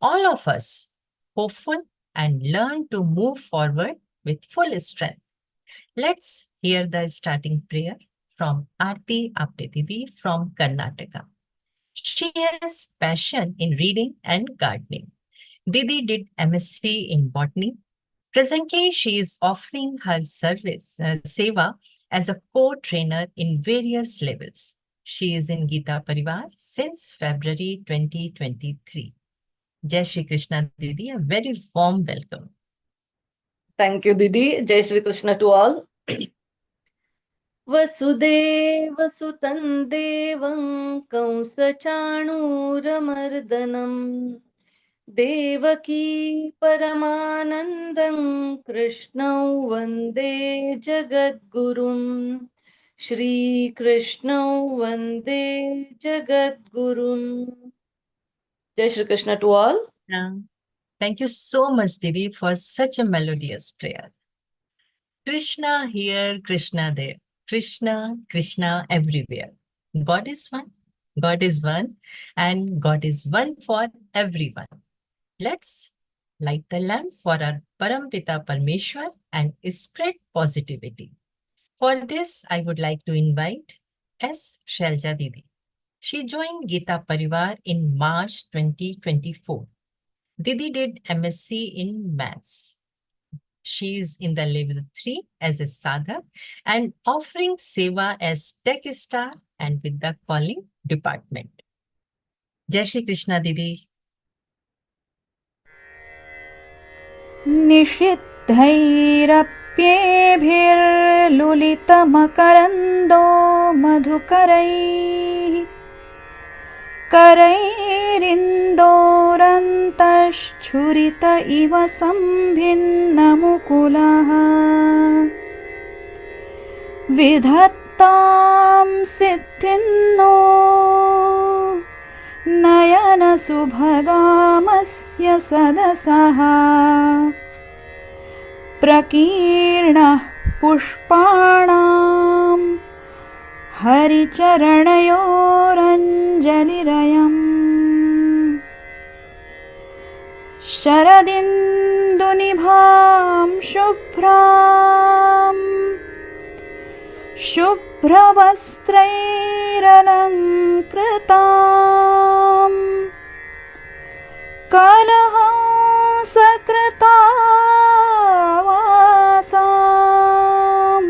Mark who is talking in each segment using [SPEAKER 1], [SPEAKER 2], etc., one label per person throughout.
[SPEAKER 1] all of us hopeful and learn to move forward with full strength. Let's hear the starting prayer from Aarti Apte Didi from Karnataka. She has passion in reading and gardening. Didi did MSc in botany. Presently, she is offering her service, seva, as a co-trainer in various levels. She is in GÍTA Pariwar since February 2023. Jai Shri Krishna Didi, a very warm welcome.
[SPEAKER 2] Thank you, Didi. Jai Shri Krishna to all. Vasudeva Sutan Devam Kausachanuramardanam Devaki Paramanandam Krishnau Vande Jagadgurum Shri Krishnau Vande Jagadgurum. Jai Shri Krishna to all.
[SPEAKER 1] Thank you so much, Didi, for such a melodious prayer. Krishna here, Krishna there. Krishna, Krishna everywhere. God is one, and God is one for everyone. Let's light the lamp for our Parampita Parmeshwar and spread positivity. For this, I would like to invite S. Shelja Didi. She joined GÍTA Pariwar in March 2024. Didi did MSc in Maths. She is in the level 3 as a sadhak and offering seva as tech star and with the calling department. Jai Shri Krishna Didi.
[SPEAKER 3] निषिद्धैरप्येभिर्लुलितमकरन्दो मधुकरैः करैरिन्दोरन्तश्छुरित इव सम्भिन्नमुकुलः विधत्तां सिद्धिन्नो नयनसुभगामस्य सदसः प्रकीर्णः पुष्पाणां हरिचरणयोरञ्जलिरयम् शरदिन्दुनिभां शुभ्रवस्त्रैरलङ्कृतां कलहंसकृतावासां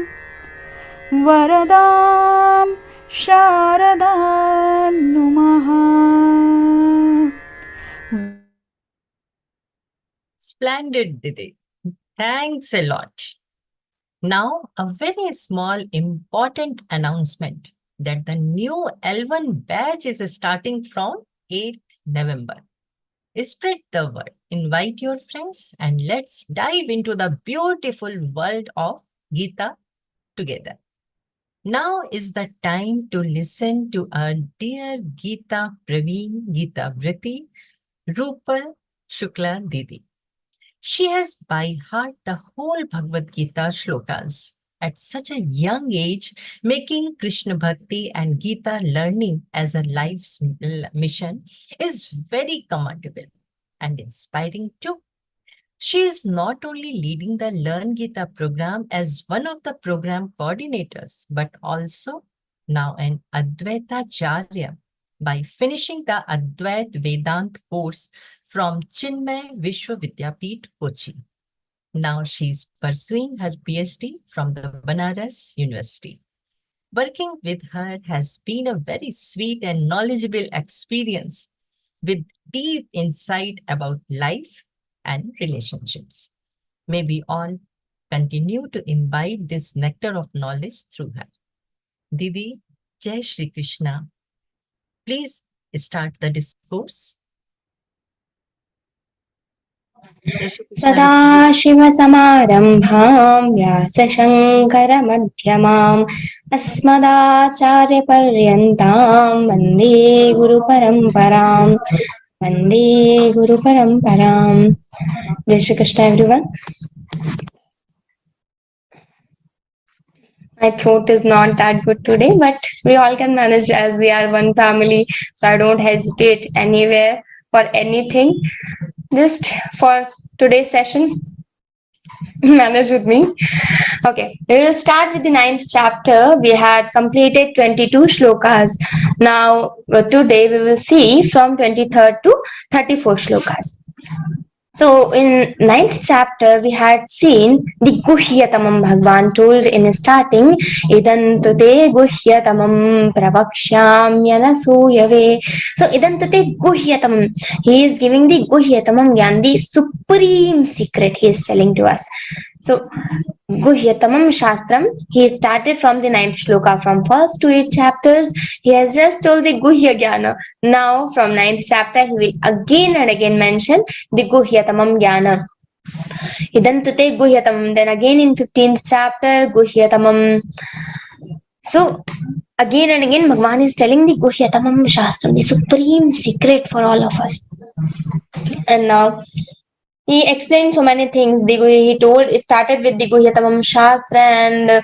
[SPEAKER 3] वरदां शारदां नुमः.
[SPEAKER 1] Splendid, Didi. Thanks a lot. Now, a very small important announcement that the new L1 batch is starting from 8th November. Spread the word, invite your friends, and let's dive into the beautiful world of GÍTA together. Now is the time to listen to our dear GÍTA Praveen, GÍTA Vriti, Rupal Shukla Didi. She has by heart the whole Bhagavad Gita shlokas. At such a young age, making Krishna Bhakti and Gita learning as a life's mission is very commendable and inspiring too. She is not only leading the Learngeeta program as one of the program coordinators, but also now an Advaita Charya by finishing the Advait Vedant course from Chinmay Vishwavidyapeeth, Kochi. Now she is pursuing her PhD from the Banaras University. Working with her has been a very sweet and knowledgeable experience with deep insight about life and relationships. May we all continue to imbibe this nectar of knowledge through her. Didi, Jai Shri Krishna. Please start the discourse.
[SPEAKER 4] सदाशिवसमारम्भां व्यासशङ्करमध्यमाम् अस्मदाचार्यपर्यन्तां वन्दे गुरुपरम्पराम् Jai Shri Krishna everyone. My throat is not that good today, but we all can manage as we are one family, so I don't hesitate anywhere for anything, just for today's session. Manage with me. Okay, we will start with the 9th chapter. We had completed 22 shlokas. Now, today we will see from 23rd to 34 shlokas. So, in 9th chapter, we had seen the Guhyatamam. Bhagwan told in starting, Idantute Guhyatamam Pravakshyamyana Suyave. So, Idantute Guhyatamam. He is giving the Guhyatamam Gyan, the supreme secret he is telling to us. So, Guhyatamam Shastram, he started from the 9th shloka. From first to 8 chapters, he has just told the Guhya Jnana. Now, from 9th chapter, he will again and again mention the Guhyatamam Jnana. Idantute Guhyatamam. Then again in 15th chapter, Guhyatamam. So, again and again, Bhagwan is telling the Guhyatamam Shastram, the supreme secret for all of us. And now, he explained so many things. He started with the Guhyatamam Shastra, and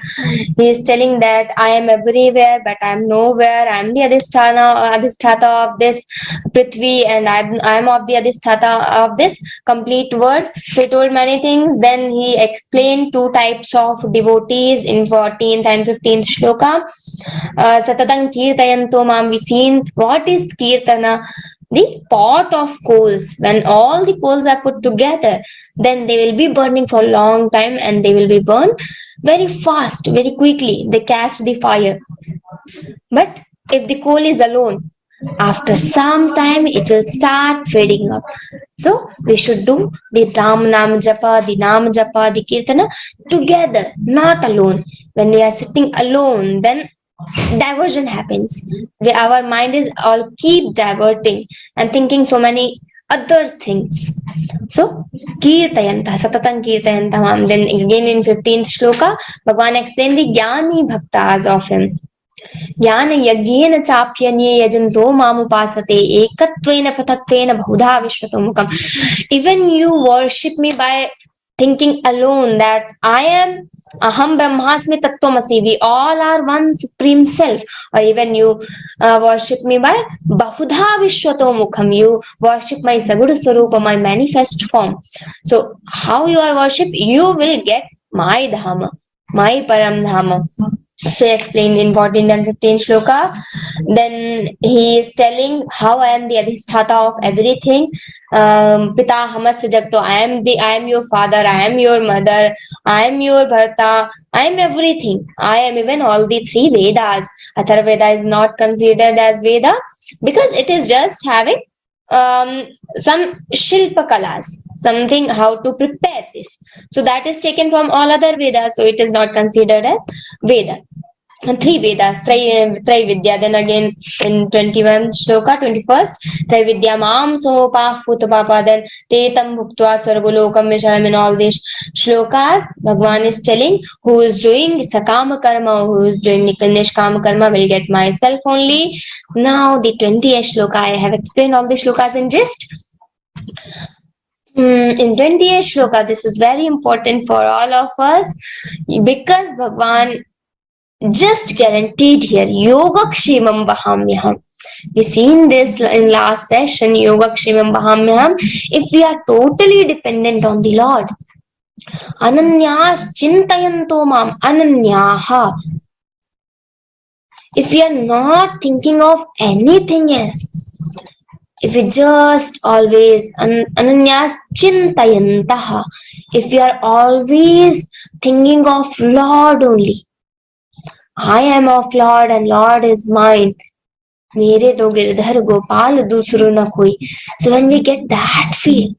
[SPEAKER 4] he is telling that I am everywhere, but I am nowhere. I am the Adhisthata of this Prithvi, and I am of the Adhisthata of this complete world. So he told many things. Then he explained 2 types of devotees in 14th and 15th shloka. Satatang Kirtayanto Mam. We seen what is Kirtana. The pot of coals, when all the coals are put together, then they will be burning for a long time, and they will be burned very fast, very quickly. They catch the fire. But if the coal is alone, after some time it will start fading up. So we should do the Ram Nam Japa, the Nam Japa, the Kirtana together, not alone. When we are sitting alone, then diversion happens. Our mind is all keep diverting and thinking so many other things. So, Kirtayanta, Satatang Kirtayantamam. Then again in 15th shloka, Bhagwan explained the Jnani Bhaktas of him. Jnana Yagyena Chapyanye Yajanto Mamupasate Ekatvena Prataktvena Bahudha Vishwatomukam. Even you worship me by thinking alone that I am Aham Brahmasmi Tattvamasi, we all are one supreme self. Or even you worship me by Bahudha Vishwatomukam, you worship my Sagura Swarupa, my manifest form. So how you are worship? You will get my Dhamma, my Param Dhamma. So he explained in 14 and 15 shloka. Then he is telling how I am the Adhisthata of everything. Pita Hamasya Jagto, I am your father, I am your mother, I am your Bharta, I am everything. I am even all the 3 Vedas. Atharva Veda is not considered as Veda because it is just having some Shilpa Kalas, something how to prepare this. So that is taken from all other Vedas. So it is not considered as Veda. And 3 Vedas, Trividya. Then again in 21 shloka, 21st, Trividya Mam Sopa Putapapa. Then Tetam Bhuktva Sargulokam Vishalam. In all these shlokas, Bhagwan is telling who is doing Sakama Karma, who is doing Nishkama Karma will get myself only. Now the 20th shloka, I have explained all the shlokas in gist. In 20th shloka, this is very important for all of us because Bhagwan just guaranteed here Yogakshemam Bahamyaham. We seen this in last session, Yogakshemam Bahamyaham. If we are totally dependent on the Lord, Ananyas Chintayanto Mam, Ananyaha. If we are not thinking of anything else, if we just always Ananyas Chintayantaha, if we are always thinking of Lord only, I am of Lord and Lord is mine. Mere to girdhar gopal dusro na koi. So when we get that feel,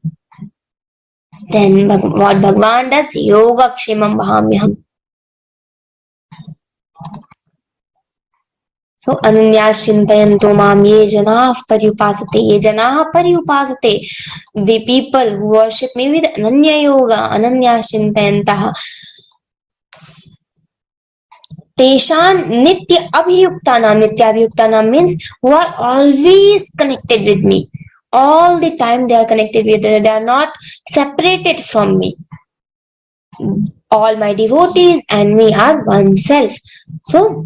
[SPEAKER 4] then what Bhagwan does? Yogakshemam Bahamyaham. So Ananyas Chintayanto Mam ye janah Pariupasate, ye janah Pariupasate. The people who worship me with Ananya Yoga, Ananyas Chintayantaha. Teshan Nitya Abhiyuktana. Nitya Abhiyuktana means who are always connected with me. All the time they are connected with me. They are not separated from me. All my devotees and me are one self. So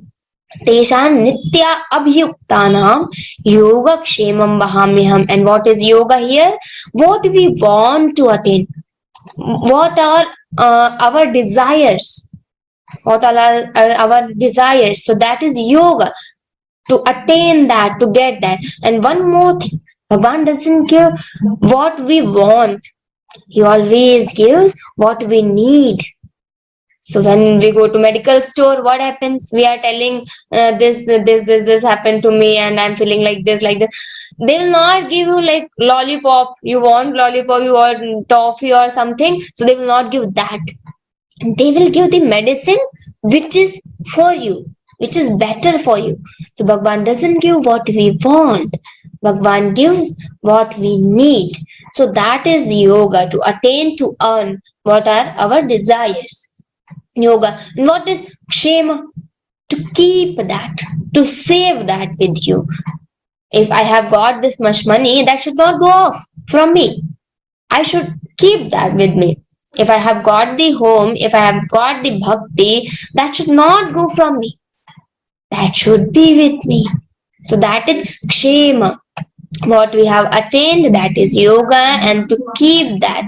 [SPEAKER 4] Teshan nitya abhyuktanam yogakshemam vahamyaham. And what is yoga here? What we want to attain. What are our desires? What are our desires? So that is yoga. To attain that, to get that. And one more thing, Bhagavan doesn't give what we want. He always gives what we need. So when we go to medical store, what happens? We are telling this happened to me and I'm feeling like this, like this. They will not give you like lollipop. You want lollipop, you want toffee or something. So they will not give that. They will give the medicine which is for you, which is better for you. So Bhagavan doesn't give what we want. Bhagavan gives what we need. So that is yoga, to attain, to earn what are our desires. Yoga. And what is kshema? To keep that, to save that with you. If I have got this much money, that should not go off from me. I should keep that with me. If I have got the home, if I have got the bhakti, that should not go from me. That should be with me. So that is kshema. What we have attained, that is yoga, and to keep that,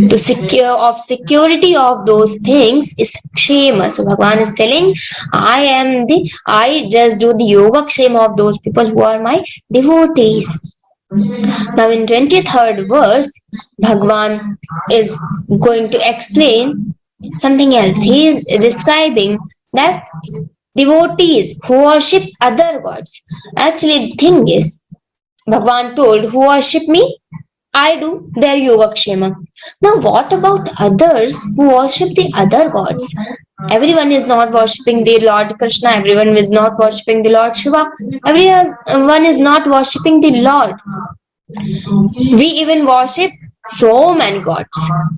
[SPEAKER 4] to security of those things is kshema. So Bhagavan is telling, I just do the yoga kshema of those people who are my devotees. Now in 23rd verse, Bhagavan is going to explain something else. He is describing that devotees who worship other gods. Actually, the thing is, Bhagavan told, who worship me, I do their yoga kshema. Now what about others who worship the other gods? Everyone is not worshipping the Lord Krishna. Everyone is not worshipping the Lord Shiva. Everyone is not worshipping the Lord. We even worship so many gods.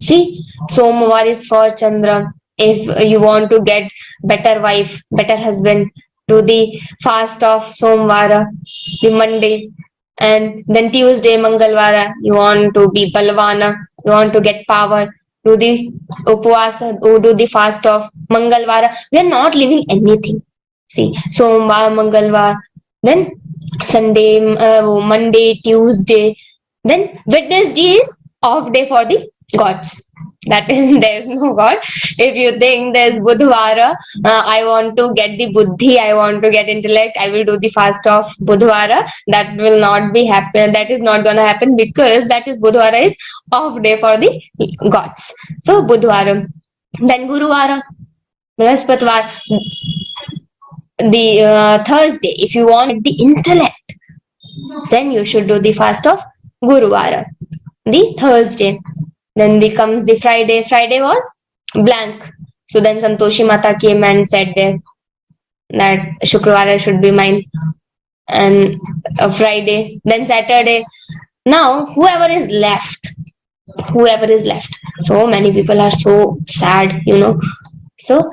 [SPEAKER 4] See, Somvar is for Chandra. If you want to get better wife, better husband, do the fast of Somvara, the Monday. And then Tuesday, Mangalvara, you want to be Balvana, you want to get power, do the Upvasa, do the fast of Mangalvara. We are not leaving anything. See, Somvara, Mangalvara, then Sunday, Monday, Tuesday, then Wednesday is off day for the gods. That is, there is no God. If you think there's Budhvara, I want to get the buddhi, I want to get intellect, I will do the fast of Budhvara. That will not be happen. That is not going to happen, because that is Budhvara is off day for the gods. So Budhvara. Then Guruvara, Brihaspativar, the Thursday. If you want the intellect, then you should do the fast of Guruvara, the Thursday. Then comes the Friday. Friday was blank. So then Santoshi Mata came and said there that Shukla should be mine. And Friday. Then Saturday. Now whoever is left. So many people are so sad, you know. So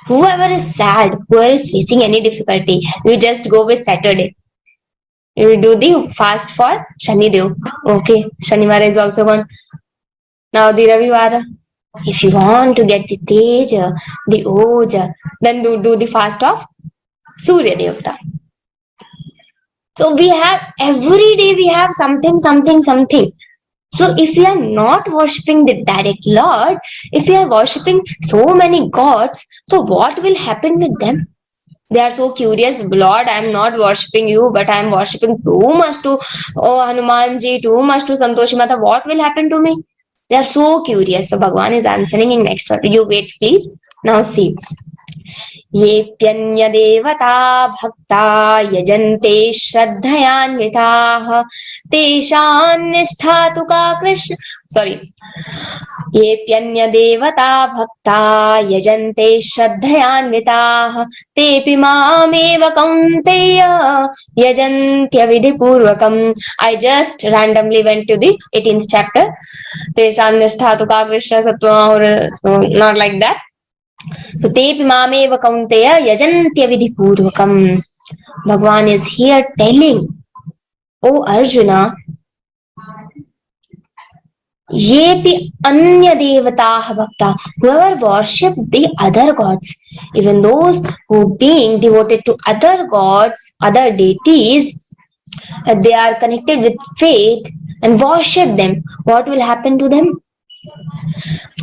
[SPEAKER 4] whoever is sad, whoever is facing any difficulty, you just go with Saturday. You will do the fast for Shanidev. Okay, Shanivara is also gone. Now the Ravivara. If you want to get the Teja, the Oja, then do the fast of Surya Devata. So we have, every day we have something. So if we are not worshipping the direct Lord, if we are worshipping so many gods, so what will happen with them? They are so curious. Lord, I am not worshipping you, but I am worshipping too much to Hanumanji, too much to Santoshi Mata. What will happen to me? They are so curious. So Bhagavan is answering in next one. You wait, please. Now see. Ye pyanya devata bhakta yajante shraddhayanvitaah teshan nishtha ka Krishna. Sorry. Ye pyanya devata bhakta yajante shraddhayanvitaah tepi mameva kaunteya yajantya vidhi purvakam. I just randomly went to the 18th chapter. Teshan nishtha ka Krishna sattva, or not like that. So tepi mameva kaunteya yajantya vidhi purvakam. Bhagavan is here telling, O Arjuna, yepi anya devataah bhakta, whoever worships the other gods, Even those who being devoted to other gods, other deities, they are connected with faith and worship them. What will happen to them?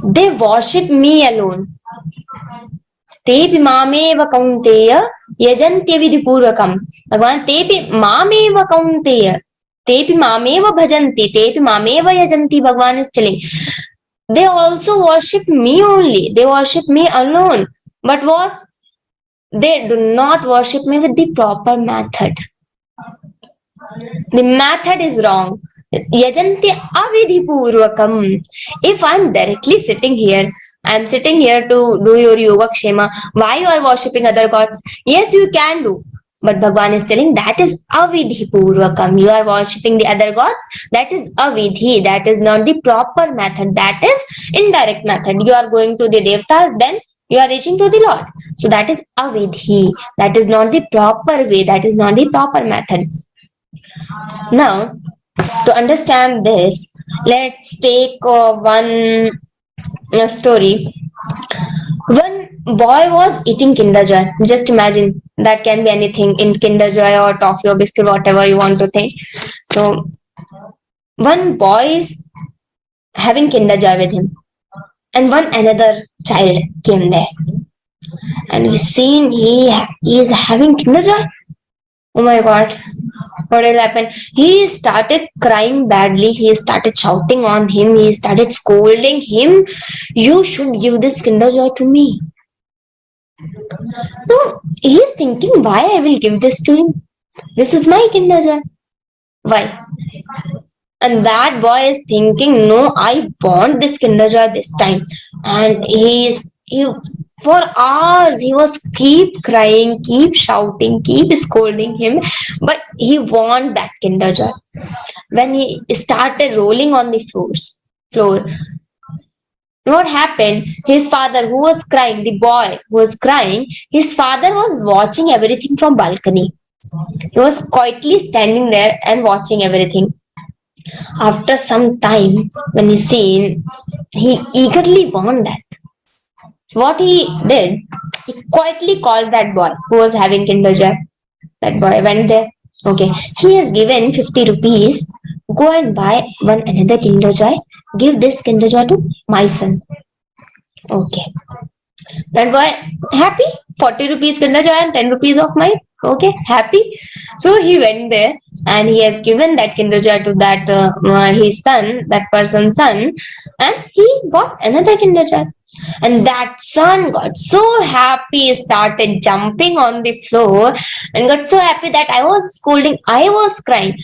[SPEAKER 4] They worship me alone. Tepi mameva kaunteya yajantya vidhipurvakam. Bhagavan, tepi mameva kaunteya. Tepi mameva bhajanti. Tepi mameva yajanti. Bhagavan is telling. They also worship me only. They worship me alone. But what? They do not worship me with the proper method. The method is wrong. Yajanti avidhipurvakam. If I'm directly sitting here, I'm sitting here to do your yoga kshema. Why you are worshipping other gods? Yes, you can do. But Bhagavan is telling that is avidhipurvakam. You are worshipping the other gods. That is avidhi. That is not the proper method. That is indirect method. You are going to the devatas, then you are reaching to the Lord. So that is avidhi. That is not the proper way. That is not the proper method. Now, to understand this, let's take one story. One boy was eating Kinder Joy. Just imagine, that can be anything in Kinder Joy or toffee or biscuit, whatever you want to think. So, one boy is having Kinder Joy with him, and one another child came there, and we seen he is having Kinder Joy. Oh my God, what will happen? He started crying badly. He started shouting on him. He started scolding him. You should give this Kinder Joy to me. No, he is thinking, why I will give this to him? This is my Kinder Joy. Why? And that boy is thinking, no, I want this Kinder Joy this time. And he for hours he was keep crying, keep shouting, keep scolding him, but he want that Kinder Joy. When he started rolling on the floor, what happened? His father, who was crying, the boy who was crying, his father was watching everything from balcony. He was quietly standing there and watching everything. After some time, when he seen, he eagerly want that. So what he did, he quietly called that boy who was having Kinder Joy. That boy went there. Okay, he has given 50 rupees. Go and buy one another Kinder Joy. Give this Kinder Joy to my son. Okay. That boy happy. 40 rupees Kinder Joy and 10 rupees of mine. Okay, happy. So he went there and he has given that Kinder Joy to that his son, that person's son, and he got another Kinder Joy. And that son got so happy, started jumping on the floor and got so happy that I was scolding, I was crying.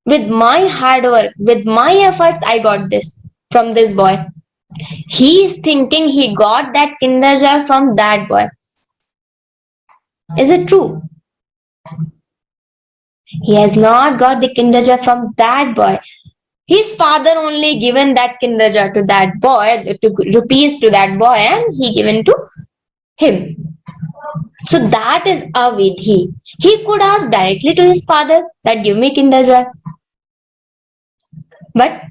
[SPEAKER 4] With my hard work, with my efforts, I got this from this boy. He is thinking he got that Kinder Joy from that boy. Is it true? He has not got the Kinder Joy from that boy. His father only given that Kinder Joy to that boy, rupees to that boy, and he given to him. So that is avidhi. He could ask directly to his father that give me Kinder Joy. But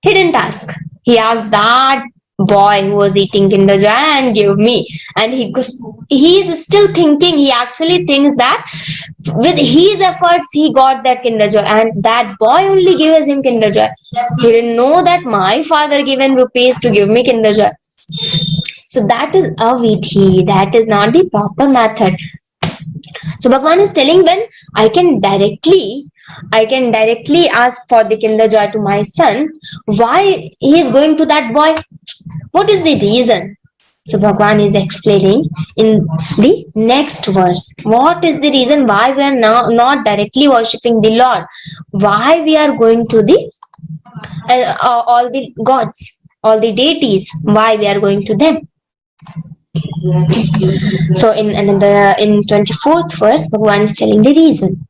[SPEAKER 4] he didn't ask. He asked that boy who was eating Kinder Joy and give me. And he is still thinking, he actually thinks that with his efforts he got that Kinder Joy, and that boy only gives him Kinder Joy. He didn't know that my father given rupees to give me Kinder Joy. So that is avidhi. That is not the proper method. So Bhagavan is telling, when I can directly ask for the Kinder Joy to my son, why he is going to that boy? What is the reason? So Bhagavan is explaining in the next verse. What is the reason why we are now not directly worshipping the Lord? Why we are going to the all the gods, all the deities? Why we are going to them? So in 24th verse, Bhagavan is telling the reason.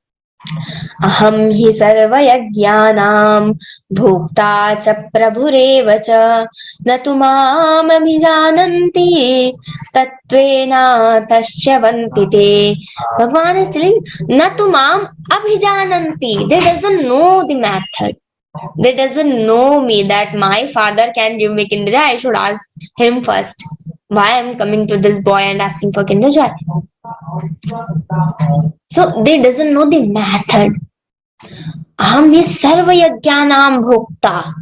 [SPEAKER 4] Aham hi sarvayajnanam bhokta cha prabhureva cha natu mam abhijananti tatvena tasyavantite. Bhagavan is telling, natu mam abhijananti. They doesn't know the method. They doesn't know me, that my father can give me Kinder Joy. I should ask him first. Why I'm coming to this boy and asking for Kinder Joy? So they doesn't know the method. Aham hi sarva yajnanam bhokta.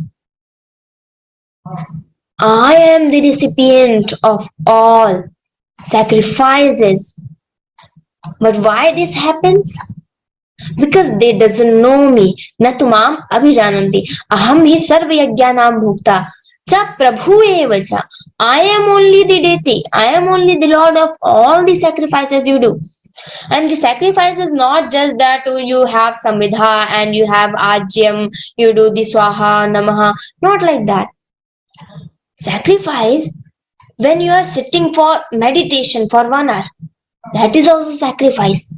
[SPEAKER 4] I am the recipient of all sacrifices. But why this happens? Because they doesn't know me. Na tumam abhijananti. Aham hi sarva yajnanam bhokta. Cha prabhu eva cha. I am only the deity. I am only the Lord of all the sacrifices you do. And the sacrifice is not just that you have samvidha and you have ajyam, you do the swaha, namaha. Not like that. Sacrifice, when you are sitting for meditation for 1 hour, that is also sacrifice.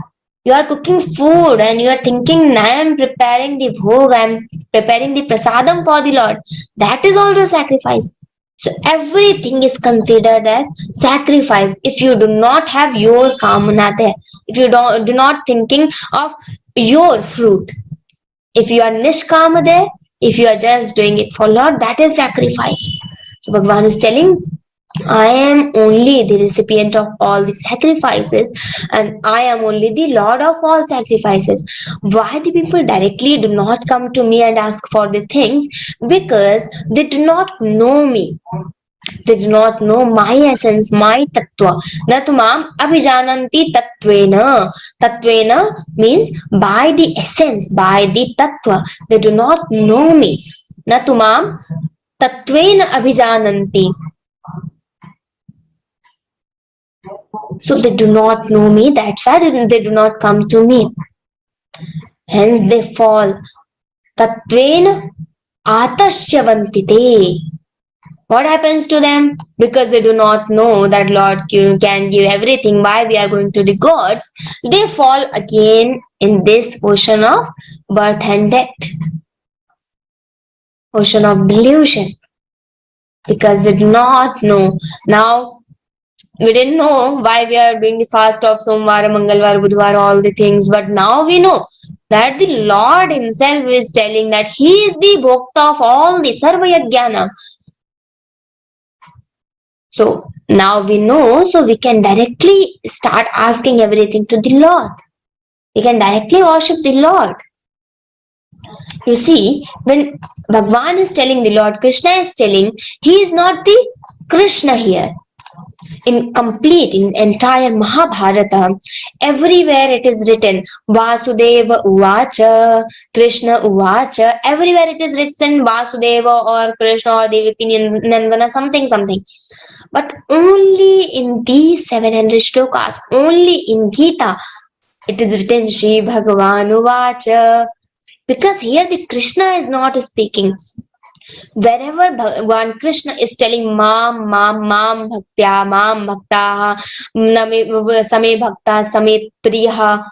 [SPEAKER 4] You are cooking food and you are thinking, I am preparing the bhog, I am preparing the prasadam for the Lord. That is also sacrifice. So everything is considered as sacrifice if you do not have your kamana there. If you do not thinking of your fruit. If you are nishkama there, if you are just doing it for Lord, that is sacrifice. So Bhagavan is telling, I am only the recipient of all the sacrifices and I am only the Lord of all sacrifices. Why the people directly do not come to me and ask for the things? Because they do not know me. They do not know my essence, my tattva. Na tumam abhijananti tattvena. Tattvena means by the essence, by the tattva. They do not know me. Na tumam tattvena abhijananti. So they do not know me, that's why they do not come to me. Hence they fall. Tattvena atasyavantite. What happens to them? Because they do not know that Lord can give everything, why we are going to the gods, they fall again in this ocean of birth and death. Ocean of delusion. Because they do not know. Now, we didn't know why we are doing the fast of Somvara, Mangalvara, Budhvara, all the things. But now we know that the Lord himself is telling that he is the bhokta of all the sarva yajnana. So now we know, so we can directly start asking everything to the Lord. We can directly worship the Lord. You see, when Bhagavan is telling, the Lord Krishna is telling, he is not the Krishna here. In entire Mahabharata, everywhere it is written Vasudeva Uvacha, Krishna Uvacha, everywhere it is written Vasudeva or Krishna or Devaki Nandana, something. But only in these 700 shlokas, only in Gita, it is written Shri Bhagavan Uvacha. Because here the Krishna is not speaking. Wherever Bhagavan Krishna is telling Mam Bhaktya, Mam Bhaktaha, Same Bhakta, Same Priyaha,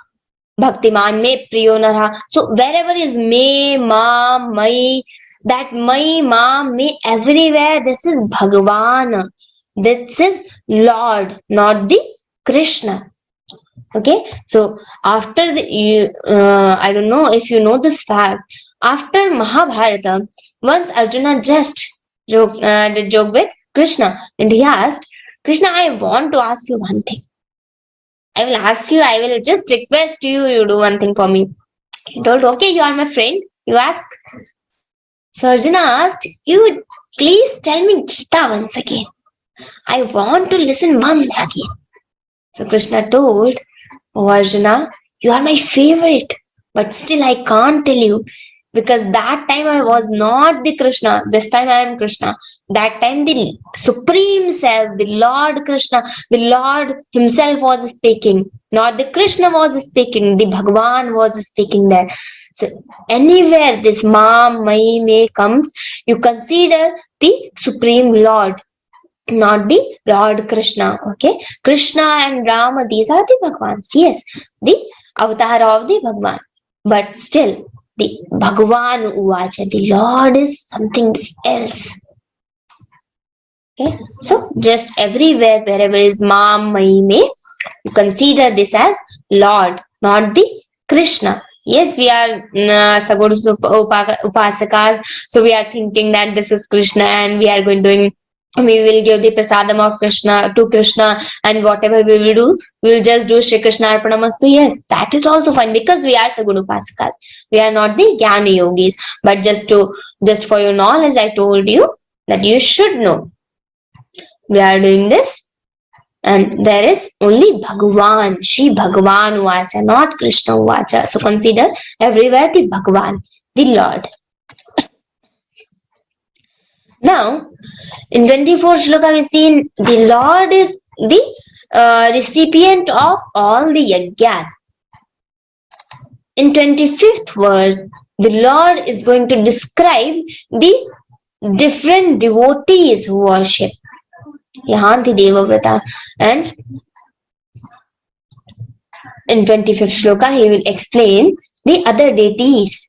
[SPEAKER 4] Bhaktiman Me Priyo Narha. So wherever is Me, Ma, Mai, that Mai, Ma, Me, everywhere, this is Bhagavan. This is Lord, not the Krishna. Okay, so after the, I don't know if you know this fact, after Mahabharata, once Arjuna just did joke with Krishna and he asked, Krishna, I want to ask you one thing. I will just request you do one thing for me. He told, okay, you are my friend, you ask. So Arjuna asked, you please tell me Gita once again. I want to listen once again. So Krishna told, oh Arjuna, you are my favorite, but still I can't tell you because that time I was not the Krishna. This time I am Krishna. That time the Supreme Self, the Lord Krishna, the Lord himself was speaking. Not the Krishna was speaking, the Bhagavan was speaking there. So anywhere this Ma, Mai, Me comes, you consider the Supreme Lord. Not the Lord Krishna, okay? Krishna and Rama, these are the Bhagavans. Yes, the avatar of the Bhagavan. But still, the Bhagavan Uvacha, the Lord is something else. Okay, so just everywhere, wherever is Ma, Mai, Me, you consider this as Lord, not the Krishna. Yes, we are Sagodus Upasakas, so we are thinking that this is Krishna and we are going doing we will give the prasadam of Krishna to Krishna, and whatever we will do, we will just do Shri Krishna Arpanamastu. Yes, that is also fine, because we are Saguna Upasikas. We are not the Jnana Yogis. But just for your knowledge, I told you that you should know. We are doing this, and there is only Bhagavan, Shri Bhagavan Uvacha, not Krishna Uvacha. So consider everywhere the Bhagavan, the Lord. Now, in 24th shloka, we see the Lord is the recipient of all the yajnas. In 25th verse, the Lord is going to describe the different devotees who worship. Yahanti Devavrata. And in 25th shloka, he will explain the other deities,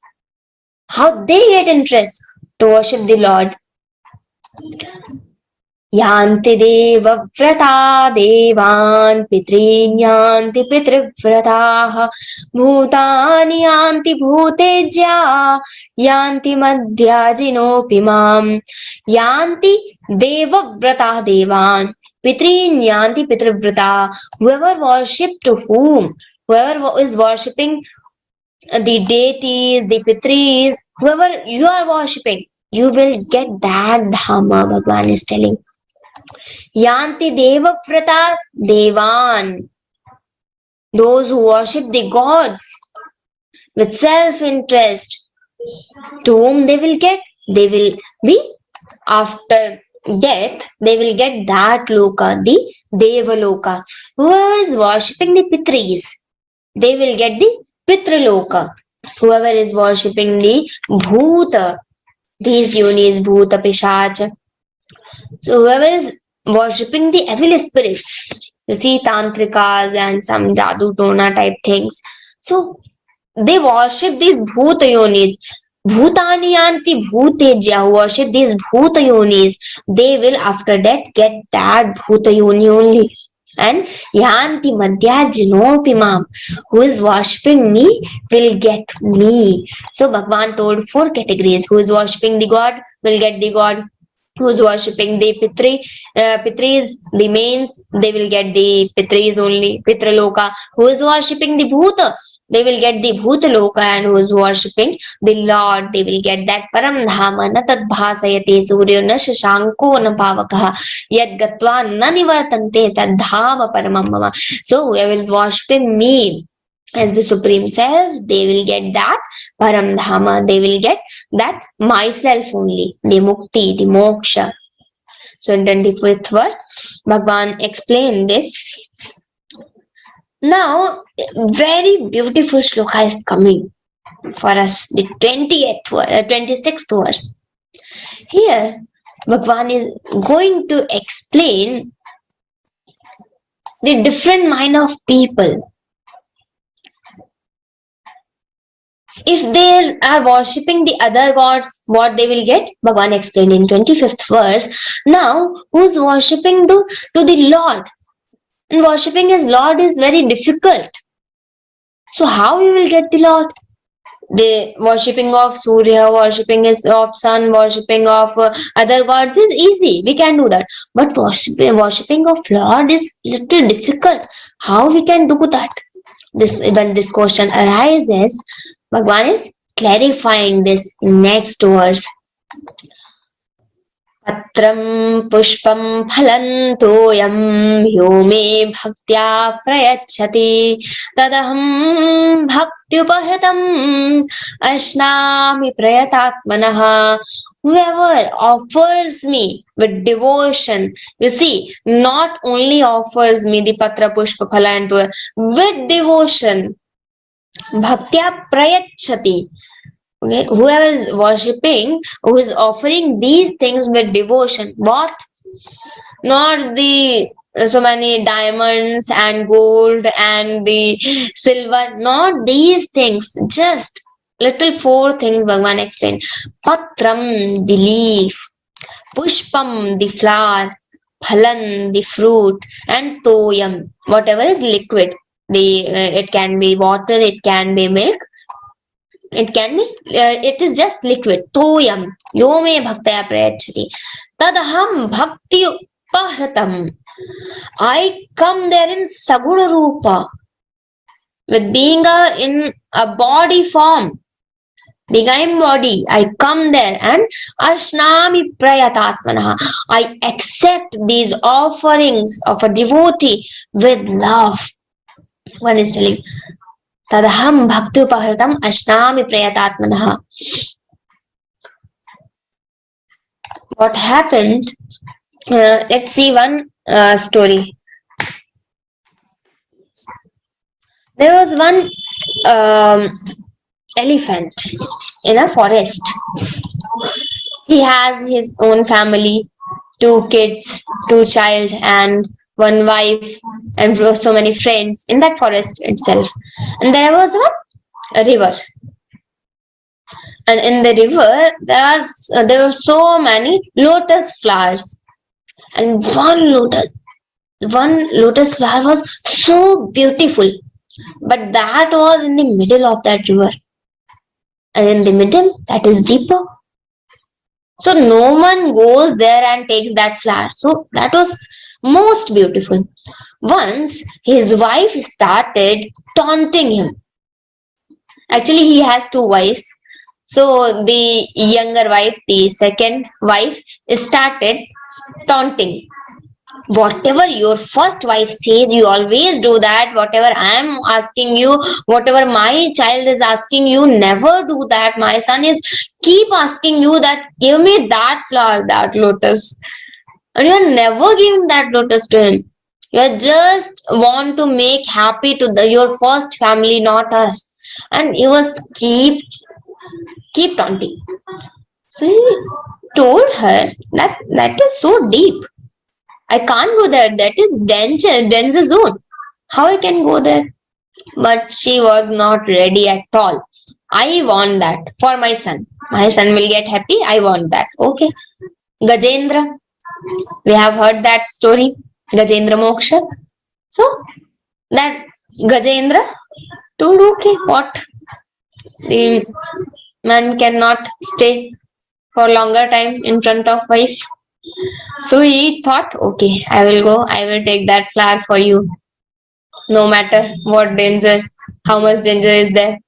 [SPEAKER 4] how they get interest to worship the Lord. Yanti devavrata devan pitrin yanti pitrivrataha bhutani yanti bhutejya yanti madhyajinopi mam yanti devavrata devan pitrin yanti pitrivrata. Whoever worship to whom, whoever is worshipping the deities, the pitris, whoever you are worshipping, you will get that dhamma, Bhagavan is telling. Yanti devavrata devan. Those who worship the gods with self-interest, to whom they will get? They will be, after death, they will get that loka, the Devaloka. Whoever is worshipping the pitris, they will get the Pitraloka. Whoever is worshipping the Bhuta, these yonis, Bhuta, Pishacha. So whoever is worshipping the evil spirits, you see Tantrikas and some Jadu Tona type things. So they worship these Bhuta yonis. Bhutani yanti bhutejya, who worship these Bhuta yonis, they will after death get that Bhuta yoni only. And yanti madhyajinopi mam, who is worshipping me will get me. So Bhagavan told 4 categories. Who is worshipping the God will get the God. Who is worshipping the pitris, the mains, they will get the pitris only, Pitraloka. Who is worshipping the Bhuta, they will get the Bhutaloka. And who is worshipping the Lord, they will get that Param Dhama na tad bhasayate suryo na shashanko na pavakaha yad gatva na nivartante tad dhama paramam mama. So whoever is worshipping me as the Supreme Self, they will get that Param Dhama, they will get that myself only, the Mukti, the Moksha. So in 25th verse, Bhagavan explained this. Now, very beautiful shloka is coming for us, the 26th verse. Here, Bhagavan is going to explain the different mind of people. If they are worshipping the other gods, what they will get? Bhagavan explained in 25th verse. Now, who's worshipping to the Lord? And worshipping his Lord is very difficult. So how you will get the Lord? The worshipping of Surya, worshipping of sun, worshipping of other gods is easy. We can do that. But worshipping of Lord is little difficult. How we can do that? When this question arises, Bhagavan is clarifying this in next verse. Patram pushpam phalam toyam yo me bhaktya prayachati tadaham bhaktyupahritam ashnami prayatatmanaha. Whoever offers me with devotion, you see, not only offers me the patra pushpa phala and toya, with devotion, bhaktya prayachati. Okay, whoever is worshipping, who is offering these things with devotion, what? Not the so many diamonds and gold and the silver, not these things, just little 4 things Bhagavan explained. Patram, the leaf, pushpam, the flower, phalan, the fruit, and toyam, whatever is liquid. It can be water, it can be milk, it can be, it is just liquid. Toyam, yo me bhaktaya prayachati. Tadaham bhakti upahratam. I come there in Saguna Rupa, with being in a body form, being in body. I come there and Ashnami Prayatatmanaha. I accept these offerings of a devotee with love. One is telling, Tadaham bhakti upahratam ashnami prayatatmanaha. What happened? Let's see one story. There was one elephant in a forest. He has his own family, 2 kids, 2 child, and 1 wife, and so many friends in that forest itself. And there was a river. And in the river, there were so many lotus flowers. And one lotus flower was so beautiful. But that was in the middle of that river. And in the middle, that is deeper. So no one goes there and takes that flower. So that was most beautiful. Once his wife started taunting him. Actually, he has 2 wives. So the younger wife, the second wife, started taunting. Whatever your first wife says, you always do that. Whatever I am asking you, whatever my child is asking you, never do that. My son is keep asking you that, give me that flower, that lotus. And you are never giving that lotus to him. You just want to make happy to your first family, not us. And he was keep taunting. So he told her that is so deep. I can't go there. That is danger zone. How I can go there? But she was not ready at all. I want that for my son. My son will get happy. I want that. Okay. Gajendra. We have heard that story. Gajendra Moksha. So that Gajendra told, okay, what? The man cannot stay for longer time in front of wife. So he thought, okay, I will go. I will take that flower for you. No matter what danger, how much danger is there.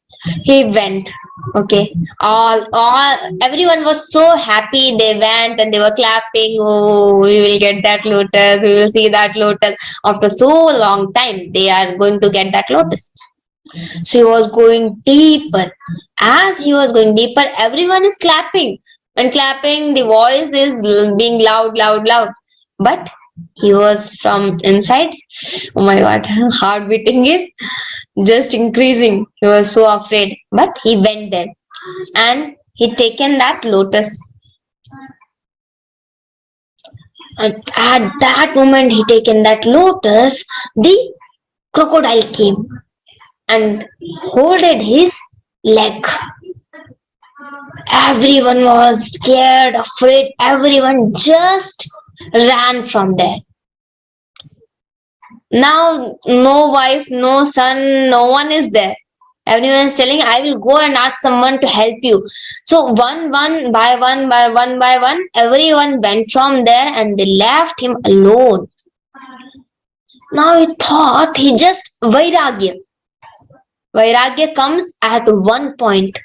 [SPEAKER 4] He went. Okay. Everyone was so happy. They went and they were clapping. Oh, we will get that lotus. We will see that lotus. After so long time, they are going to get that lotus. So he was going deeper. As he was going deeper, everyone is clapping. And clapping, the voice is being loud. But he was from inside. Oh my God, heart beating is just increasing. He was so afraid. But he went there. And he taken that lotus. And at that moment he taken that lotus, the crocodile came and holded his leg. Everyone was scared, afraid. Everyone just ran from there. Now, no wife, no son, no one is there. Everyone is telling, I will go and ask someone to help you. So one by one, everyone went from there and they left him alone. Now he thought he just Vairagya. Vairagya comes at one point.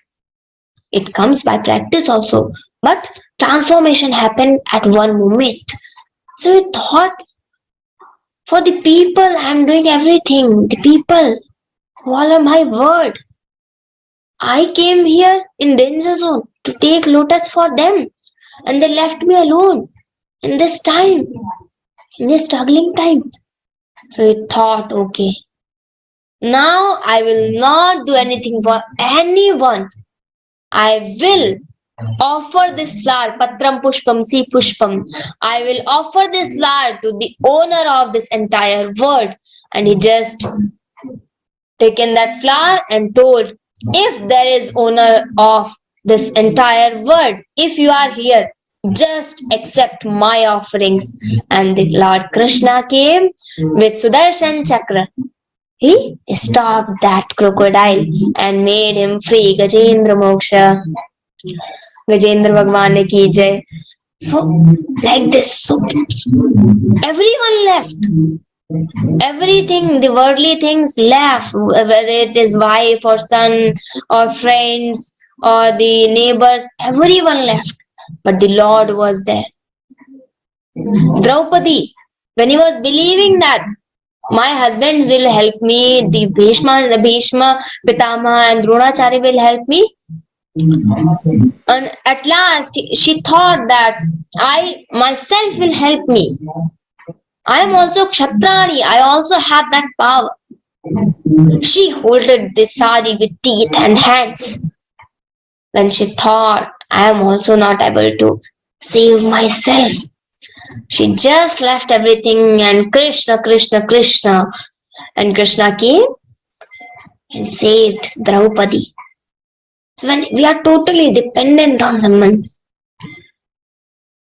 [SPEAKER 4] It comes by practice also. But transformation happened at one moment. So he thought, for the people, I am doing everything. The people who follow my word. I came here in danger zone to take lotus for them. And they left me alone in this time, in this struggling time. So he thought, okay, now I will not do anything for anyone. I will offer this flower, Patram Pushpam, Si Pushpam. I will offer this flower to the owner of this entire world. And he just taken that flower and told, if there is owner of this entire world, if you are here, just accept my offerings. And the Lord Krishna came with Sudarshan Chakra. He stopped that crocodile and made him free. Gajendra Moksha. Gajendra Bhagwan ki jai. So, like this. So, everyone left. Everything, the worldly things left, whether it is wife or son or friends or the neighbors, everyone left. But the Lord was there. Draupadi, when he was believing that my husbands will help me, the Bhishma, Pitama and Dronacharya will help me, and at last she thought that I myself will help me. I am also Kshatrani. I also have that power. She holded the sari with teeth and hands. When she thought, I am also not able to save myself, she just left everything and Krishna, Krishna, Krishna. And Krishna came and saved Draupadi. So when we are totally dependent on someone,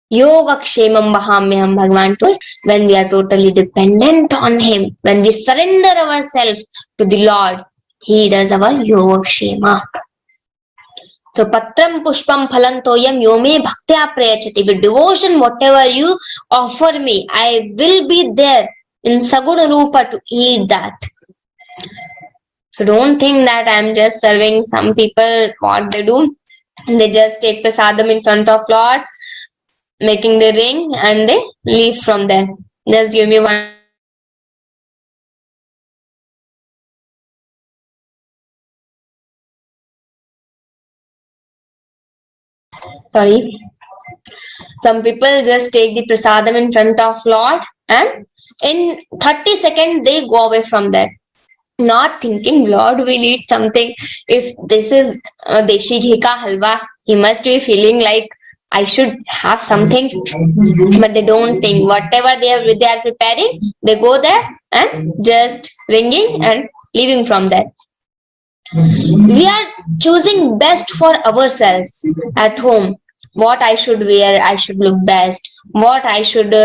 [SPEAKER 4] Yoga Kshemam Bahamyam, Bhagavan told, when we are totally dependent on him, when we surrender ourselves to the Lord, he does our Yoga Kshema. So Patram Pushpam Phalantoyam Yome Bhaktya Prayachati. With devotion, whatever you offer me, I will be there in Saguna Rupa to eat that. So don't think that I am just serving some people. What they do, they just take prasadam in front of Lord, making the ring, and they leave from there. Just give me one. Sorry. Some people just take the prasadam in front of Lord and in 30 seconds they go away from there. Not thinking Lord will eat something. If this is Deshi Ghee ka halwa, he must be feeling like I should have something. But they don't think. Whatever they are preparing, they go there and just ringing and leaving from there. We are choosing best for ourselves at home. What I should wear, I should look best. What I should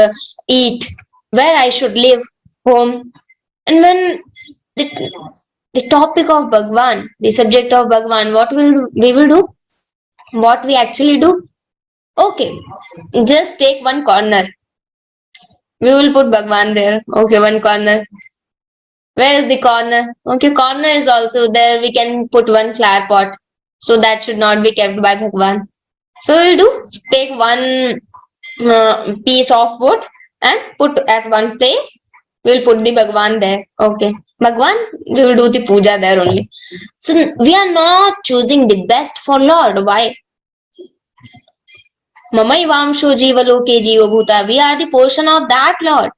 [SPEAKER 4] eat, where I should live, home. And when the topic of Bhagwan, the subject of Bhagwan, what we will do? What we actually do? Okay, just take one corner. We will put Bhagwan there. Okay, one corner. Where is the corner? Okay, corner is also there. We can put one flower pot. So that should not be kept by Bhagwan. So we'll do, take one piece of wood and put at one place. We'll put the Bhagwan there. Okay. Bhagwan, we will do the puja there only. So we are not choosing the best for Lord. Why? Mamai Vamsho Jiva Loke Jiva Bhuta. We are the portion of that Lord.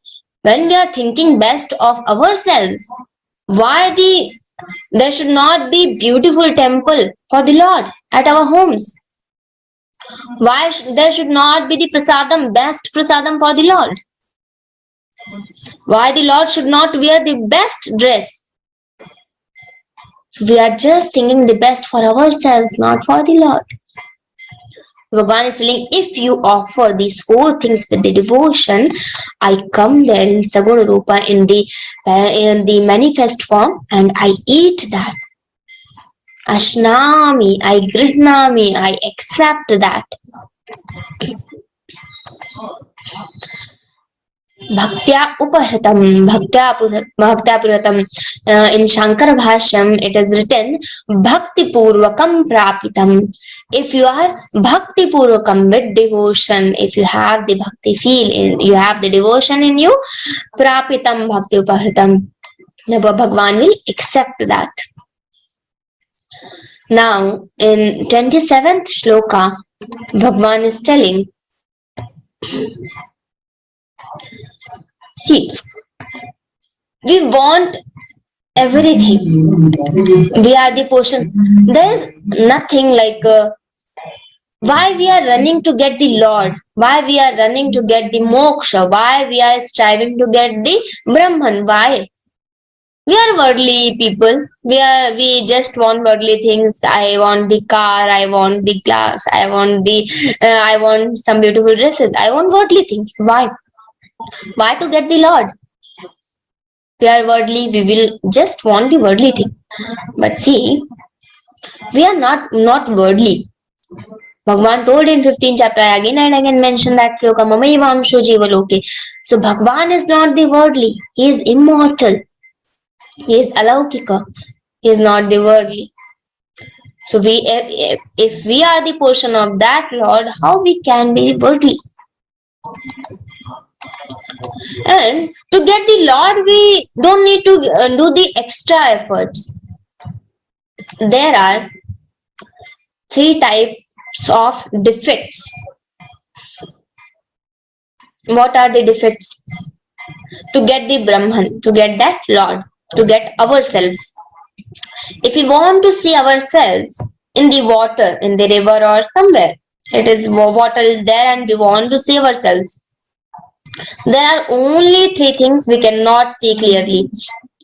[SPEAKER 4] When we are thinking best of ourselves, why there should not be beautiful temple for the Lord at our homes? Why there should not be the prasadam, best prasadam for the Lord? Why the Lord should not wear the best dress? We are just thinking the best for ourselves, not for the Lord. Bhagavan is telling, if you offer these four things with the devotion, I come there in Saguna Rupa in the manifest form and I eat that. Ashnami, I gridnami, I accept that. Bhaktya upahritam, bhaktya puratam. In Shankara Bhashyam, it is written, Bhakti purvakam prapitam. If you are bhakti purvakam with devotion, if you have the bhakti you have the devotion in you, prapitam bhakti upahritam. Bhagwan will accept that. Now, in 27th shloka, Bhagwan is telling, see, we want everything. We are the portion. There is nothing like why we are running to get the Lord, why we are running to get the moksha, why we are striving to get the Brahman, why? We are worldly people. We just want worldly things. I want the car. I want the glass. I want some beautiful dresses. I want worldly things. Why? Why to get the Lord? We are worldly. We will just want the worldly thing. But see, we are not worldly. Bhagavan told in 15th chapter, I again and again mention that shloka, Mamayavamsho Jiva Loke. So Bhagavan is not the worldly, he is immortal. He is alaukika. He is not the worldly. So if we are the portion of that Lord, how we can be worldly? And to get the Lord, we don't need to do the extra efforts. There are 3 types of defects. What are the defects? To get the Brahman, to get that Lord, to get ourselves. If we want to see ourselves in the water, in the river or somewhere, it is water is there and we want to see ourselves. There are only 3 things we cannot see clearly.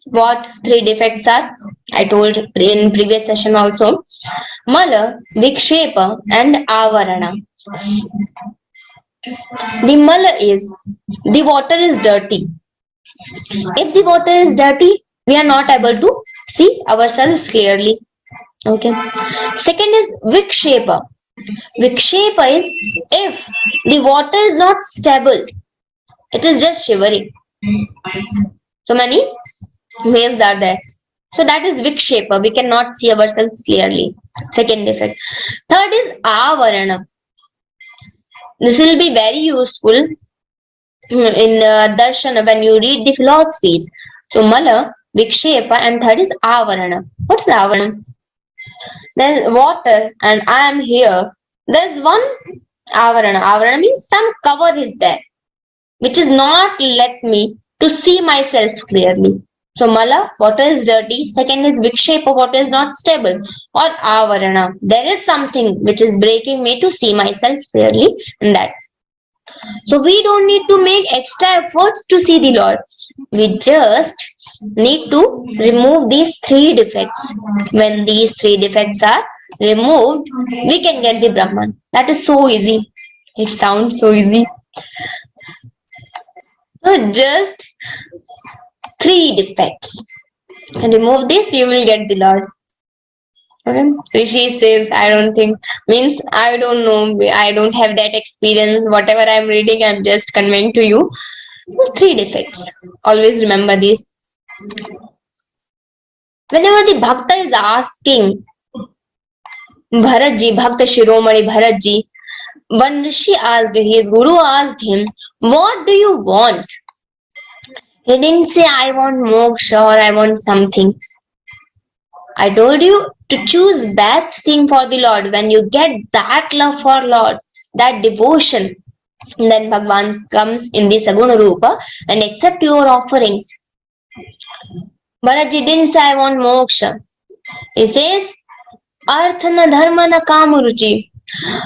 [SPEAKER 4] What 3 defects are? I told in previous session also. Mala, Vikshepa and Avarana. The mala is, the water is dirty. If the water is dirty, we are not able to see ourselves clearly. Okay. Second is Vikshepa. Vikshepa is if the water is not stable, it is just shivering. So many waves are there. So that is Vikshepa. We cannot see ourselves clearly. Second defect. Third is Avarana. This will be very useful in Darshana when you read the philosophies. So Mala, Vikshepa and third is Avarana. What is Avarana? There is water and I am here. There is one Avarana. Avarana means some cover is there, which is not let me to see myself clearly. So Mala, water is dirty. Second is Vikshepa, water is not stable. Or Avarana, there is something which is breaking me to see myself clearly in that. So we don't need to make extra efforts to see the Lord. We just need to remove these 3 defects. When these 3 defects are removed, we can get the Brahman. That is so easy. It sounds so easy. So just 3 defects. And remove this, you will get the Lord. Okay. Rishi says, I don't think, means I don't know, I don't have that experience. Whatever I'm reading, I'm just conveying to you. 3 defects. Always remember this. Whenever the Bhakta is asking, Bharatji, Bhakta Shiromani Bharatji, one Rishi asked, his guru asked him, what do you want? He didn't say, I want moksha or I want something. I told you to choose best thing for the Lord. When you get that love for Lord, that devotion, then Bhagavan comes in the Saguna Rupa and accept your offerings. Bharatji didn't say, I want moksha. He says, Artha na dharma na kama ruchi.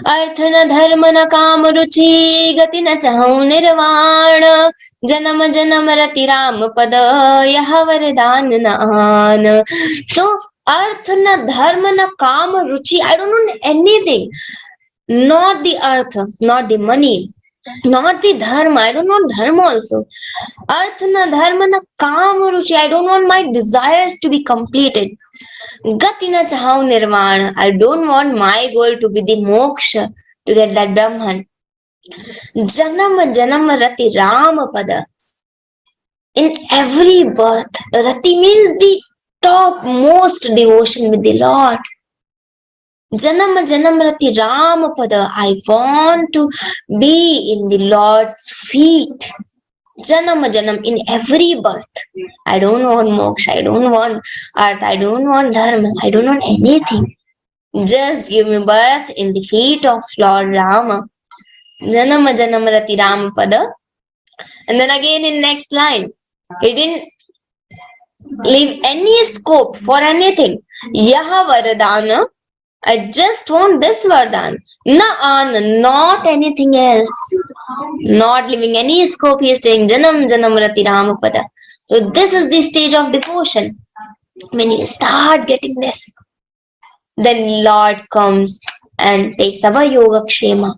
[SPEAKER 4] Artha na dharma na kama ruchi. Gati na chahau nirvana. Janam janam rati ram pada. Yaha varadhan naan. So, artha na dharma na kama ruchi. I don't want anything. Not the artha, not the money. Not the dharma. I don't want dharma also. Artha na dharma na kama ruchi. I don't want my desires to be completed. Gati na chahau nirvana. I don't want my goal to be the moksha, to get that Brahman. Janam janam rati rama pada. In every birth, rati means the topmost devotion with the Lord. Janam janam rati rama pada. I want to be in the Lord's feet. Janam janam, in every birth. I don't want moksha, I don't want artha, I don't want dharma, I don't want anything. Just give me birth in the feet of Lord Rama. Janam janam rati rama pada. And then again in next line, he didn't leave any scope for anything. Yaha varadana. I just want this vardhan. Not anything else. Not leaving any scope. He is saying Janam Janam Rati Ramapada. So this is the stage of devotion. When you start getting this, then Lord comes and takes our yoga kshema.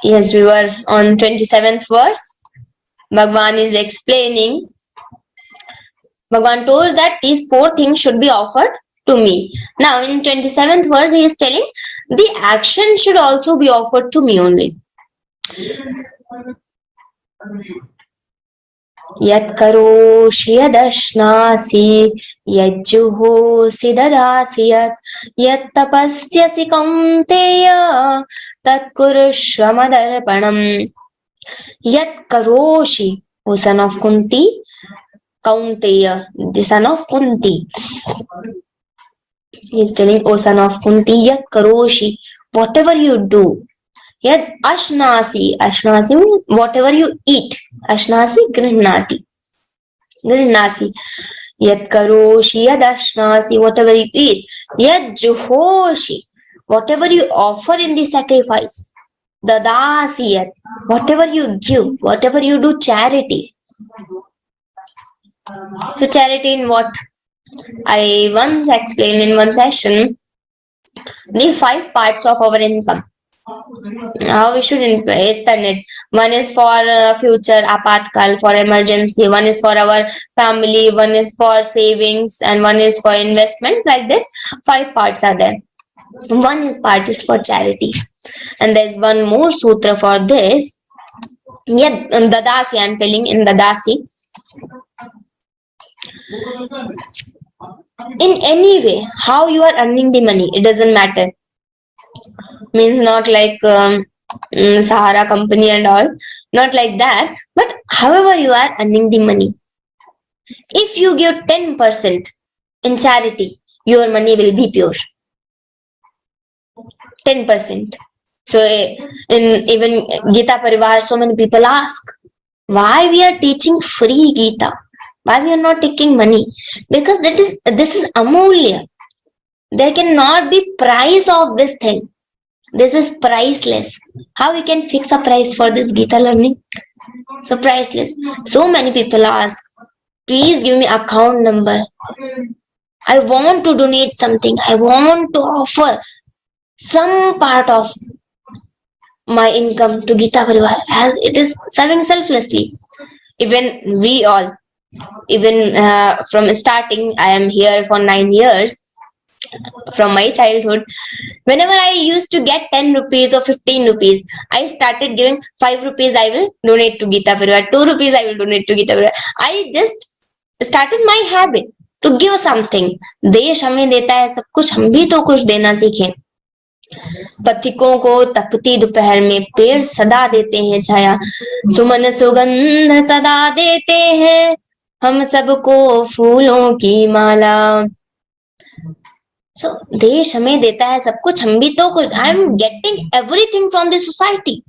[SPEAKER 4] Yes, we were on 27th verse. Bhagavan is explaining. Bhagavan told that these 4 things should be offered to me. Now in 27th verse he is telling the action should also be offered to me only. Yat karoshi yadashnasi yajjuhosi dadasi yat tapasyasi kaunteya tat kurushva madarpanam. Yat karoshi, O son of Kunti, Kaunteya, the son of Kunti. He is telling, O son of Kunti, Yat karoshi, whatever you do. Yat ashnasi, ashnasi means whatever you eat. Ashnasi, grihnati. Grihnasi. Yat karoshi, yad ashnasi, whatever you eat. Yat juhoshi, whatever you offer in the sacrifice. Dadasiyat, whatever you give, whatever you do charity. So charity in what? I once explained in one session the 5 parts of our income. How we should spend it. One is for future apatkal, for emergency. One is for our family. One is for savings, and one is for investment. Like this, 5 parts are there. One part is for charity, and there is one more sutra for this. Yet dadasi, I am telling in dadasi. In any way, how you are earning the money, it doesn't matter. Means not like Sahara company and all, not like that, but however you are earning the money. If you give 10% in charity, your money will be pure. 10%. So in even Gita Pariwar, so many people ask, why we are teaching free Gita? Why we are not taking money? Because this is amulya. There cannot be price of this thing. This is priceless. How we can fix a price for this Gita learning? So priceless. So many people ask, please give me account number. I want to donate something. I want to offer some part of my income to Gita Pariwar, as it is serving selflessly. Even we all, even from starting, I am here for 9 years. From my childhood, whenever I used to get 10 rupees or 15 rupees, I started giving 5 rupees I will donate to Gita Pariwar, 2 rupees I will donate to Gita Pariwar. I just started my habit to give something. देश हमें देता है सब कुछ, हम भी तो कुछ देना सीखें. पथिकों को तपती दोपहर में पेड़ सदा देते हैं छाया, सुमन सुगंध सदा देते हैं, हम सबको फूलों की माला. So देश हमें देता है सब कुछ, हम भी तो कुछ. I am getting everything from the society.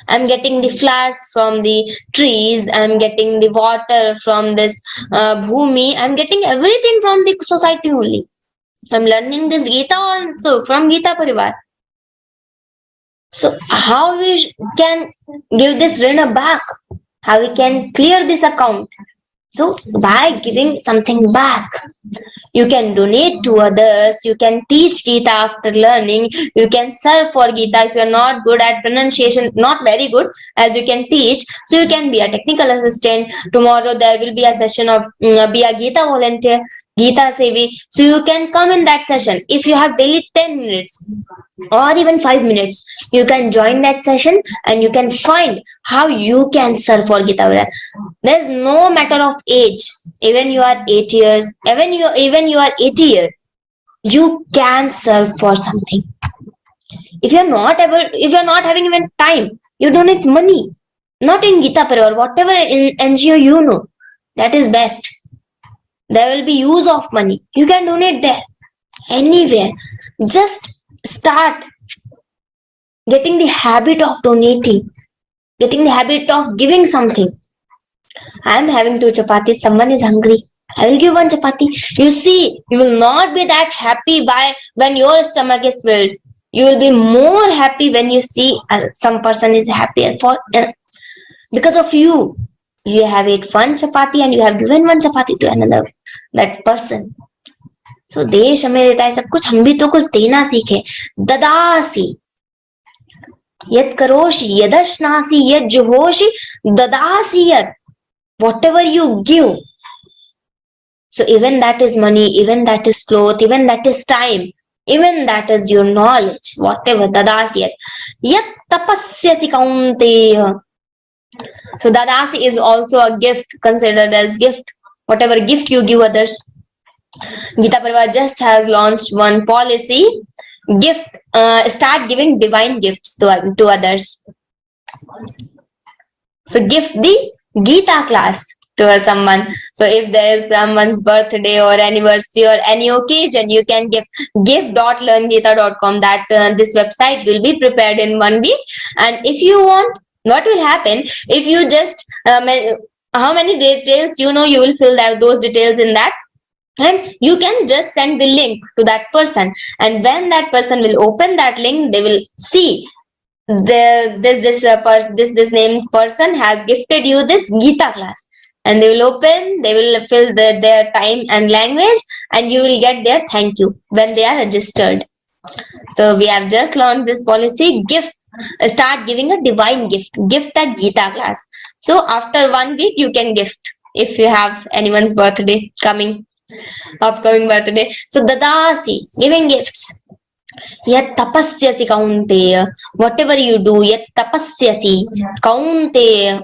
[SPEAKER 4] I am getting the flowers from the trees. I am getting the water from this bhumi. I am getting everything from the society only. I am learning this Gita also from Gita Pariwar. So how we can give this rina back? How we can clear this account? So by giving something back, you can donate to others, you can teach Gita after learning, you can serve for Gita. If you are not good at pronunciation, not very good, as you can teach, so you can be a technical assistant. Tomorrow there will be a session of be a Gita volunteer, Gita Sevi. So you can come in that session. If you have daily 10 minutes or even 5 minutes, you can join that session and you can find how you can serve for Gita. There is no matter of age. Even you are 8 years, even you are 80 years, you can serve for something. If you are not having even time, you donate money. Not in Gita Pariwar, whatever in NGO you know, that is best. There will be use of money. You can donate there, anywhere. Just start getting the habit of donating, getting the habit of giving something. I am having 2 chapatis. Someone is hungry, I will give 1 chapati. You see, you will not be that happy when your stomach is filled. You will be more happy when you see some person is happy because of you. You have ate 1 chapati and you have given 1 chapati to that person. So देश हमें देता है सब कुछ, हम भी तो कुछ देना सीखे. ददासी, यत करोषि, यदश्नासी, यत जुहोषि, ददासी यत. Whatever you give, So even that is money, even that is cloth, even that is time, even that is your knowledge, whatever. Dadasyat. Yat tapasyasi kaunteya. So dadasi is also a gift, considered as gift. Whatever gift you give others. Geeta Pariwar just has launched one policy. Start giving divine gifts to others. So gift the Geeta class to someone. So if there is someone's birthday or anniversary or any occasion, you can give.learngeeta.com. That this website will be prepared in 1 week. And if you want, what will happen if you just how many details you will fill those details in that, and you can just send the link to that person, and when that person will open that link, they will see this named person has gifted you this Geeta class, and they will open, they will fill their time and language, and you will get their thank you when they are registered. So we have just launched this policy. Start giving a divine gift a Geeta class. So after 1 week you can gift if you have anyone's birthday upcoming birthday. So dadasi, giving gifts. Yat tapasyasi kaunteya. Whatever you do, yat tapasyasi kaunteya.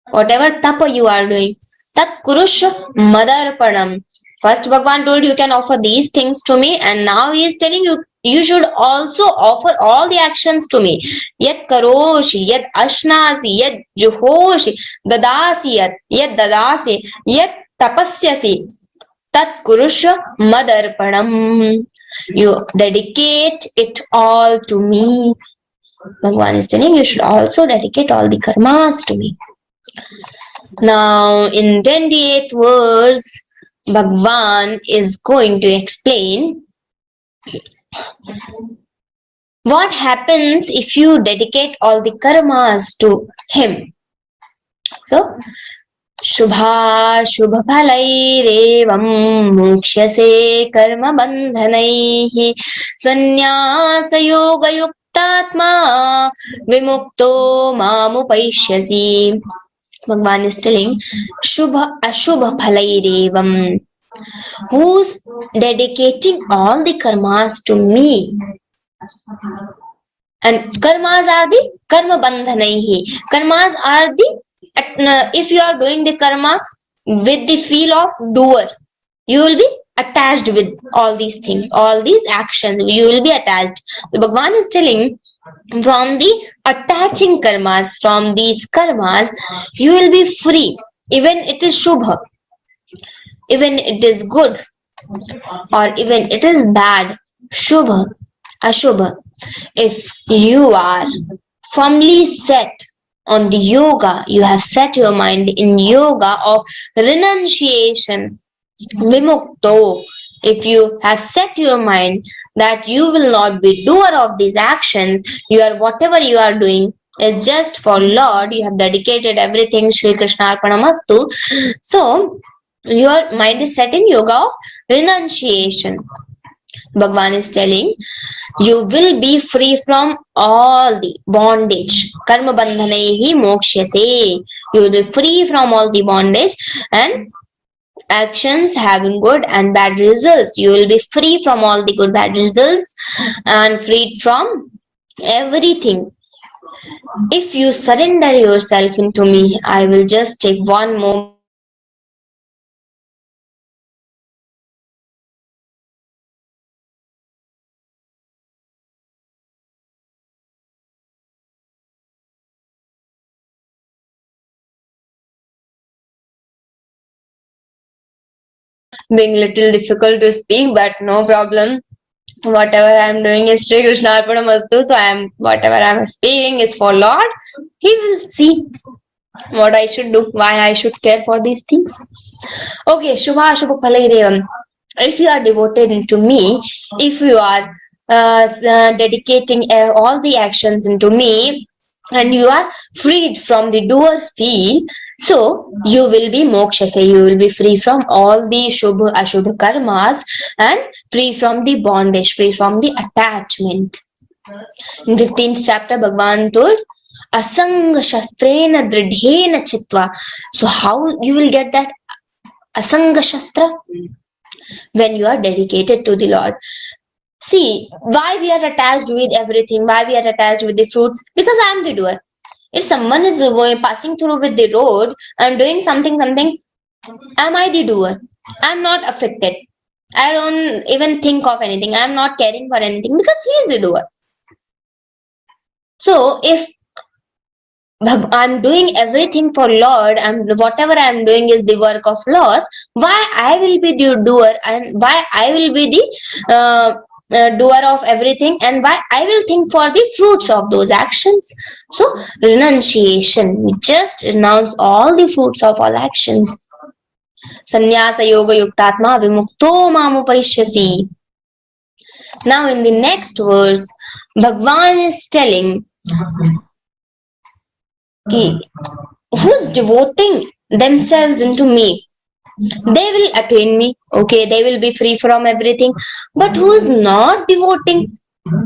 [SPEAKER 4] Whatever tapa you are doing, tat kurush madarpanam. First Bhagavan told you can offer these things to me, and now he is telling you should also offer all the actions to me. Yat karoshi, yat ashnasi, yat juhoshi, dadasi, yat dadasi, yat tapasyasi, tat kurusha madarpanam. You dedicate it all to me. Bhagavan is telling you should also dedicate all the karmas to me. Now in 28th verse, Bhagavan is going to explain what happens if you dedicate all the karmas to him. So, Shubha Shubha Phalairevam Mukshase Karma Bandhanaihi Sannyasa Yoga Yuktatma Vimukto Mamupaishyasi. Bhagavan is telling Shubha Ashubha Phalairevam, who's dedicating all the karmas to me. And karmas are the karma bandhanaihi. Karmas are the if you are doing the karma with the feel of doer, you will be attached with all these things, all these actions, you will be attached. The Bhagavan is telling, from the attaching karmas, from these karmas, you will be free. Even it is shubha, even it is good, or even it is bad, shubha, ashubha. If you are firmly set on the yoga, you have set your mind in yoga of renunciation, vimukto. If you have set your mind that you will not be doer of these actions, whatever you are doing is just for Lord, you have dedicated everything Shri Krishna Arpanamastu. So your mind is set in yoga of renunciation. Bhagavan is telling, you will be free from all the bondage. Karma bandhanaihi mokshyase. You will be free from all the bondage and actions having good and bad results. You will be free from all the good bad results and freed from everything. If you surrender yourself into me, I will just take one moment. Being little difficult to speak, but no problem. Whatever I am doing is Shri Krishna Arpanamastu. So whatever I am speaking is for Lord. He will see what I should do, why I should care for these things. Okay, Shubha Shubha Phalairevam. If you are devoted to me, if you are dedicating all the actions into me, and you are freed from the doer feel, so you will be mokshase, you will be free from all the shubha ashubha karmas and free from the bondage, free from the attachment. In 15th chapter, Bhagavan told, asanga shastrena dridhena chitva. So how you will get that Asanga Shastra. When you are dedicated to the Lord. See, why we are attached with everything, why we are attached with the fruits? Because I am the doer. If someone is passing through with the road and doing something, am I the doer? I am not affected. I don't even think of anything. I am not caring for anything because he is the doer. So if I'm doing everything for Lord and whatever I'm doing is the work of Lord, why I will be the doer and why I will be the doer of everything and why I will think for the fruits of those actions? So renunciation, we just renounce all the fruits of all actions. Sannyasa yoga yuktatma vimukto mamupaisyasi. Now in the next verse, Bhagwan is telling who's devoting themselves into me, they will attain me. Okay, they will be free from everything. But who's not devoting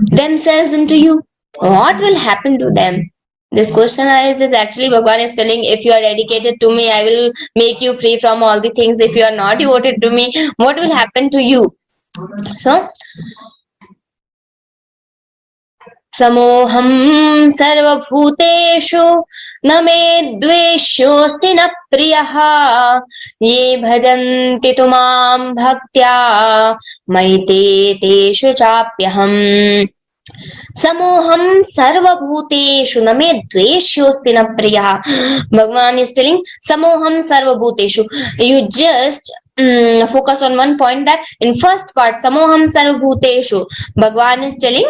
[SPEAKER 4] themselves into you, what will happen to them? This question arises. Actually, Bhagwan is telling, if you are dedicated to me, I will make you free from all the things. If you are not devoted to me, what will happen to you? So, Samoham sarvabhuteshu na me dveshosti na priyaha ye bhajanti tumam bhaktya maite teshu chapyaham. Samoham sarvabhuteshu na me dveshosti na priyaha. Bhagwan is telling Samoham sarvabhuteshu. You just focus on one point, that in first part Samoham sarvabhuteshu, Bhagwan is telling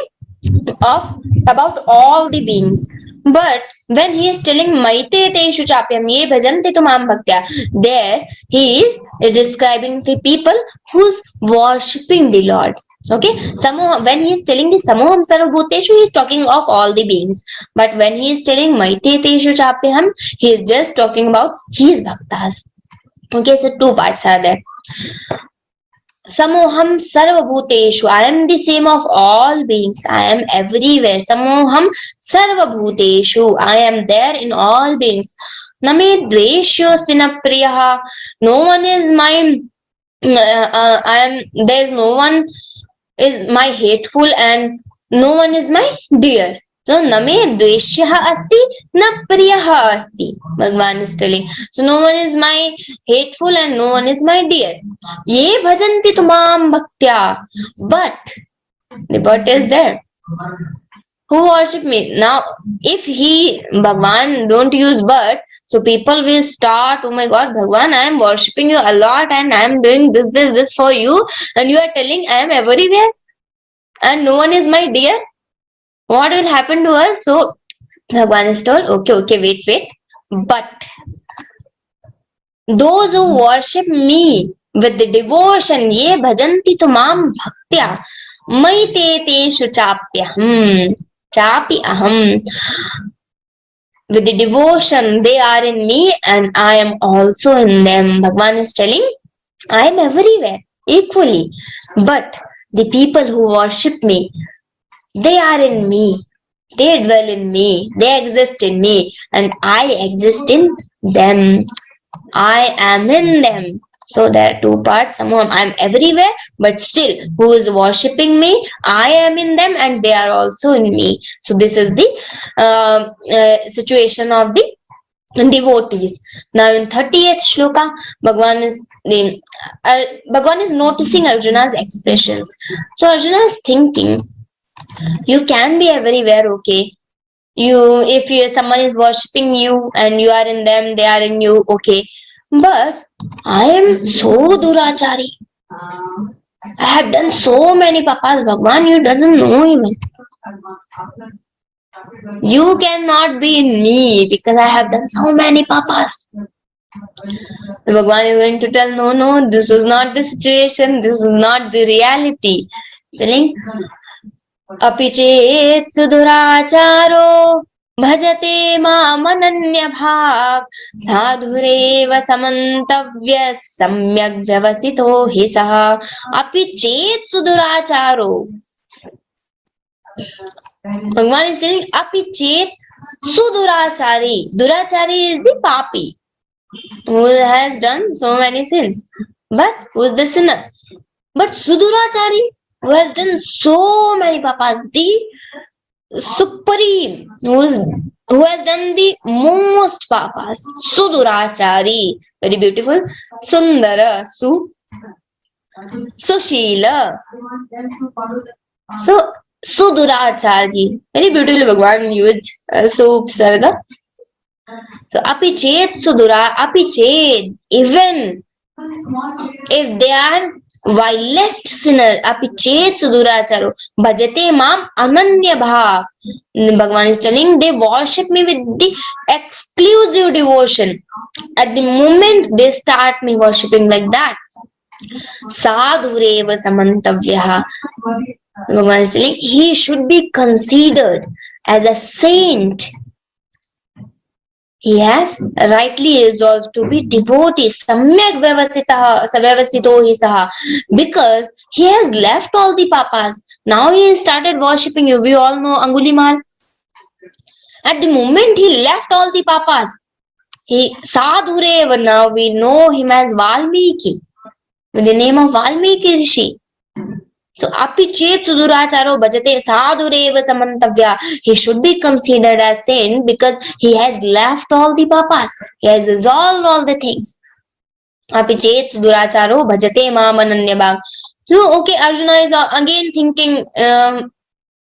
[SPEAKER 4] about all the beings. But when he is telling Maite Teshu Chapyam Ye Bhajanti Tumam Bhaktya, there he is describing the people who's worshipping the Lord. Okay, when he is telling the Samoham Sarvabhuteshu, he is talking of all the beings. But when he is telling Maite Teshu Chapyam, he is just talking about his bhaktas. Okay, so two parts are there. Samoham sarvabhuteshu, I am the same of all beings. I am everywhere. Samoham sarvabhuteshu, I am there in all beings. Name dveshyosti na priyaha, no one is my there is no one is my hateful and no one is my dear. So name dveshyaha asti na priyaha asti, Bhagwan is telling. So no one is my hateful and no one is my dear. Ye bhajanti tumam bhaktya, but the but is there. Who worship me? Now if Bhagwan don't use but, so people will start, oh my God, Bhagwan, I am worshipping you a lot and I am doing this for you, and you are telling I am everywhere and no one is my dear. What will happen to us? So Bhagwan is told, okay, wait. But those who worship me with the devotion, ye bhajanti tumam bhaktya, maite teshu chapyaham, chapi aham. With the devotion, they are in me and I am also in them. Bhagwan is telling, I am everywhere equally. But the people who worship me, they are in me, they dwell in me, they exist in me, and I exist in them. I am in them. So there are two parts. Somehow I am everywhere, but still, who is worshipping me, I am in them and they are also in me. So this is the situation of the devotees. Now in 38th shloka, Bhagwan is noticing Arjuna's expressions. So Arjuna is thinking, you can be everywhere, okay. If someone is worshipping you and you are in them, they are in you, okay. But I am so durachari. I have done so many papas. Bhagwan, you doesn't know even. You cannot be in me because I have done so many papas. Bhagwan is going to tell, no, this is not the situation. This is not the reality. Telling, Apichet suduracharo bhajate mamananya bhav sadhureva samantavya samyak vyavasito hi saha. Apichet suduracharo. Bhagwan is telling, apichet sudurachari. Durachari is the papi. who has done so many sins. But who is the sinner? But Sudurachari, who has done so many papas, the supreme, who has done the most papas, Sudurachari. Very beautiful. Sundara, Sushila. So, Sudurachari. Very beautiful Bhagwan used Sup Sarga. So, apichet Sudura, apichet, even if they are vilest sinner, apichet Suduracharo, bhajate mam ananya bhav. Bhagwan is telling they worship me with the exclusive devotion. At the moment they start me worshipping like that. Sadhureva samantavyaha. Bhagwan is telling he should be considered as a saint. He has rightly resolved to be devotee. Samyak vyavasito hi saha. Because he has left all the papas. Now he started worshipping you. We all know Angulimal. At the moment he left all the papas. He Sadhureva, now we know him as Valmiki. With the name of Valmiki Rishi. So, apichet Suduracharo bhajate sadhureva samantavya. He should be considered as saint because he has left all the papas. He has resolved all the things. Apichet Suduracharo bhajate mam ananya bhag. So, okay, Arjuna is again thinking,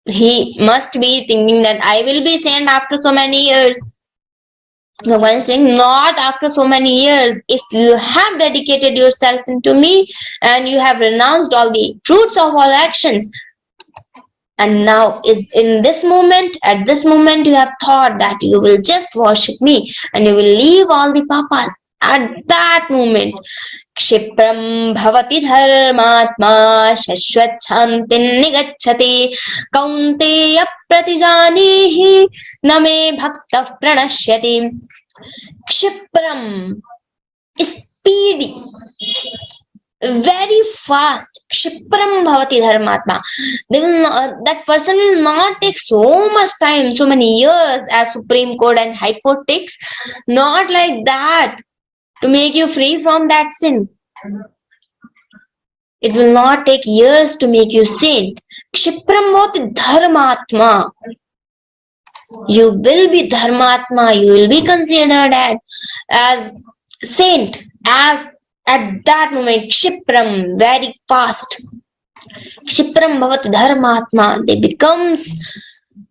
[SPEAKER 4] he must be thinking that I will be saint after so many years. Bhagavan is saying, not after so many years. If you have dedicated yourself into me and you have renounced all the fruits of all actions, and now is in this moment, at this moment you have thought that you will just worship me and you will leave all the papas. At that moment, Kshipram bhavati dharmatma shashvat shantin nigacchati kaunteya pratijanihi name bhakta pranashyati. Kshipram, speedy, very fast. Kshipram bhavati dharmatma. They will not, that person will not take so much time, so many years as Supreme Court and High Court takes. Not like that. To make you free from that sin. It will not take years to make you saint. Kshipram bhavati dharmatma. You will be dharmatma. You will be considered as saint. As at that moment, Kshipram, very fast. Kshipram bhavati dharmatma. They becomes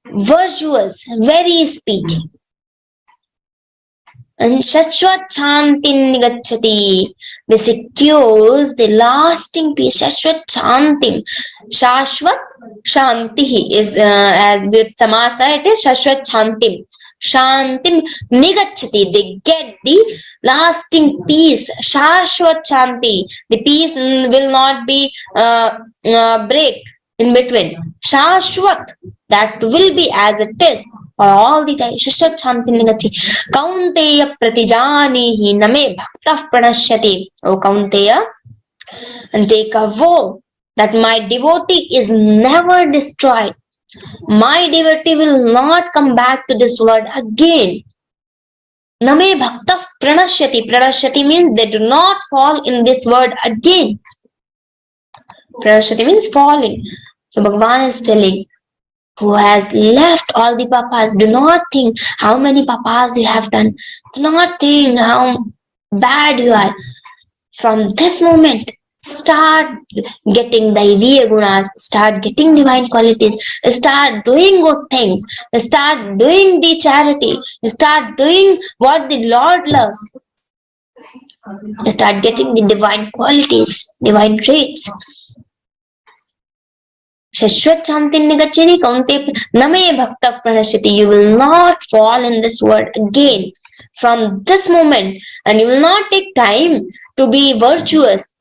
[SPEAKER 4] virtuous, very speedy. And Shashwat Shantin Nigacchati. They secures the lasting peace. Shashwat Shantim. Shashwat Shanti is as with Samasa, it is Shashwat Shantim. Shantim Nigacchati. They get the lasting peace. Shashwat Shanti. The peace will not be break in between. Shashwat. That will be as it is. For all the time. Shashwat Shanti Nigacchati. Kaunteya pratijanihi name bhakta pranashyati. O Kaunteya, and take a vow that my devotee is never destroyed. My devotee will not come back to this world again. Name bhakta pranashyati. Pranashyati means they do not fall in this world again. Pranashyati means falling. So Bhagavan is telling, who has left all the papas, do not think how many papas you have done. Do not think how bad you are. From this moment, start getting Daiviya gunas, start getting divine qualities, start doing good things, start doing the charity, start doing what the Lord loves. Start getting the divine qualities, divine traits. Shashwat Shantin Nigacchati Kaunte Name Bhakta Pranashyati. You will not fall in this world again from this moment, and you will not take time to be virtuous.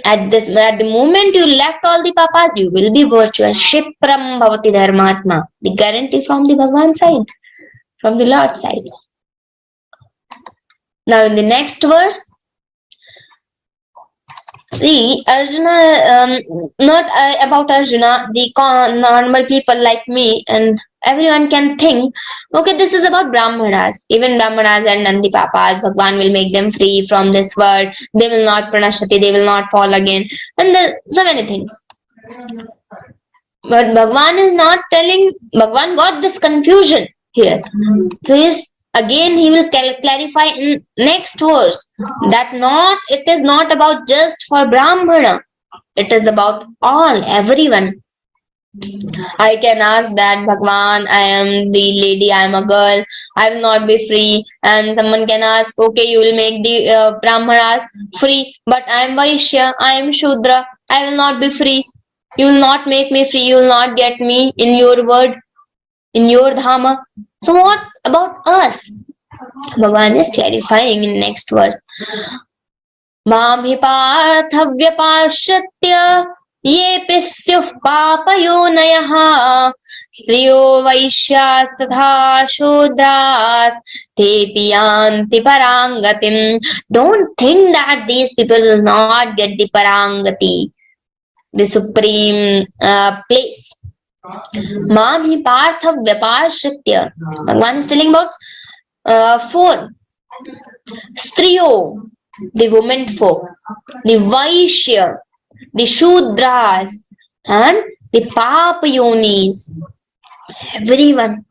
[SPEAKER 4] At the moment you left all the papas, you will be virtuous. Kshipram bhavati dharmatma. The guarantee from the Bhagavan side, from the Lord side. Now in the next verse, see, Arjuna, not about Arjuna, the normal people like me and everyone can think, okay, this is about Brahmanas. Even Brahmanas and Nandi Papas, Bhagwan will make them free from this world. They will not pranashati, they will not fall again. And so many things. But Bhagwan is not telling, Bhagwan got this confusion here. So he will clarify in next verse that it is not about just for Brahmana. It is about all, everyone. I can ask that, Bhagwan, I am the lady, I am a girl, I will not be free. And someone can ask, okay, you will make the Brahmanas free, but I am Vaishya, I am Shudra, I will not be free. You will not make me free, you will not get me in your word, in your Dhama. So what about us? Bhagwan is clarifying in next verse. Mam hi parthavyapashritya yepi syuh papayonayaha sriyo vaishyas tadha shudras tepi yanti parangatim. Don't think that these people will not get the parangati, the supreme place. Mam hi parthavyapashritya. Bhagwan is telling about 4. Striyo, the women folk, the Vaishya, the Shudras, and the Papayonis. Everyone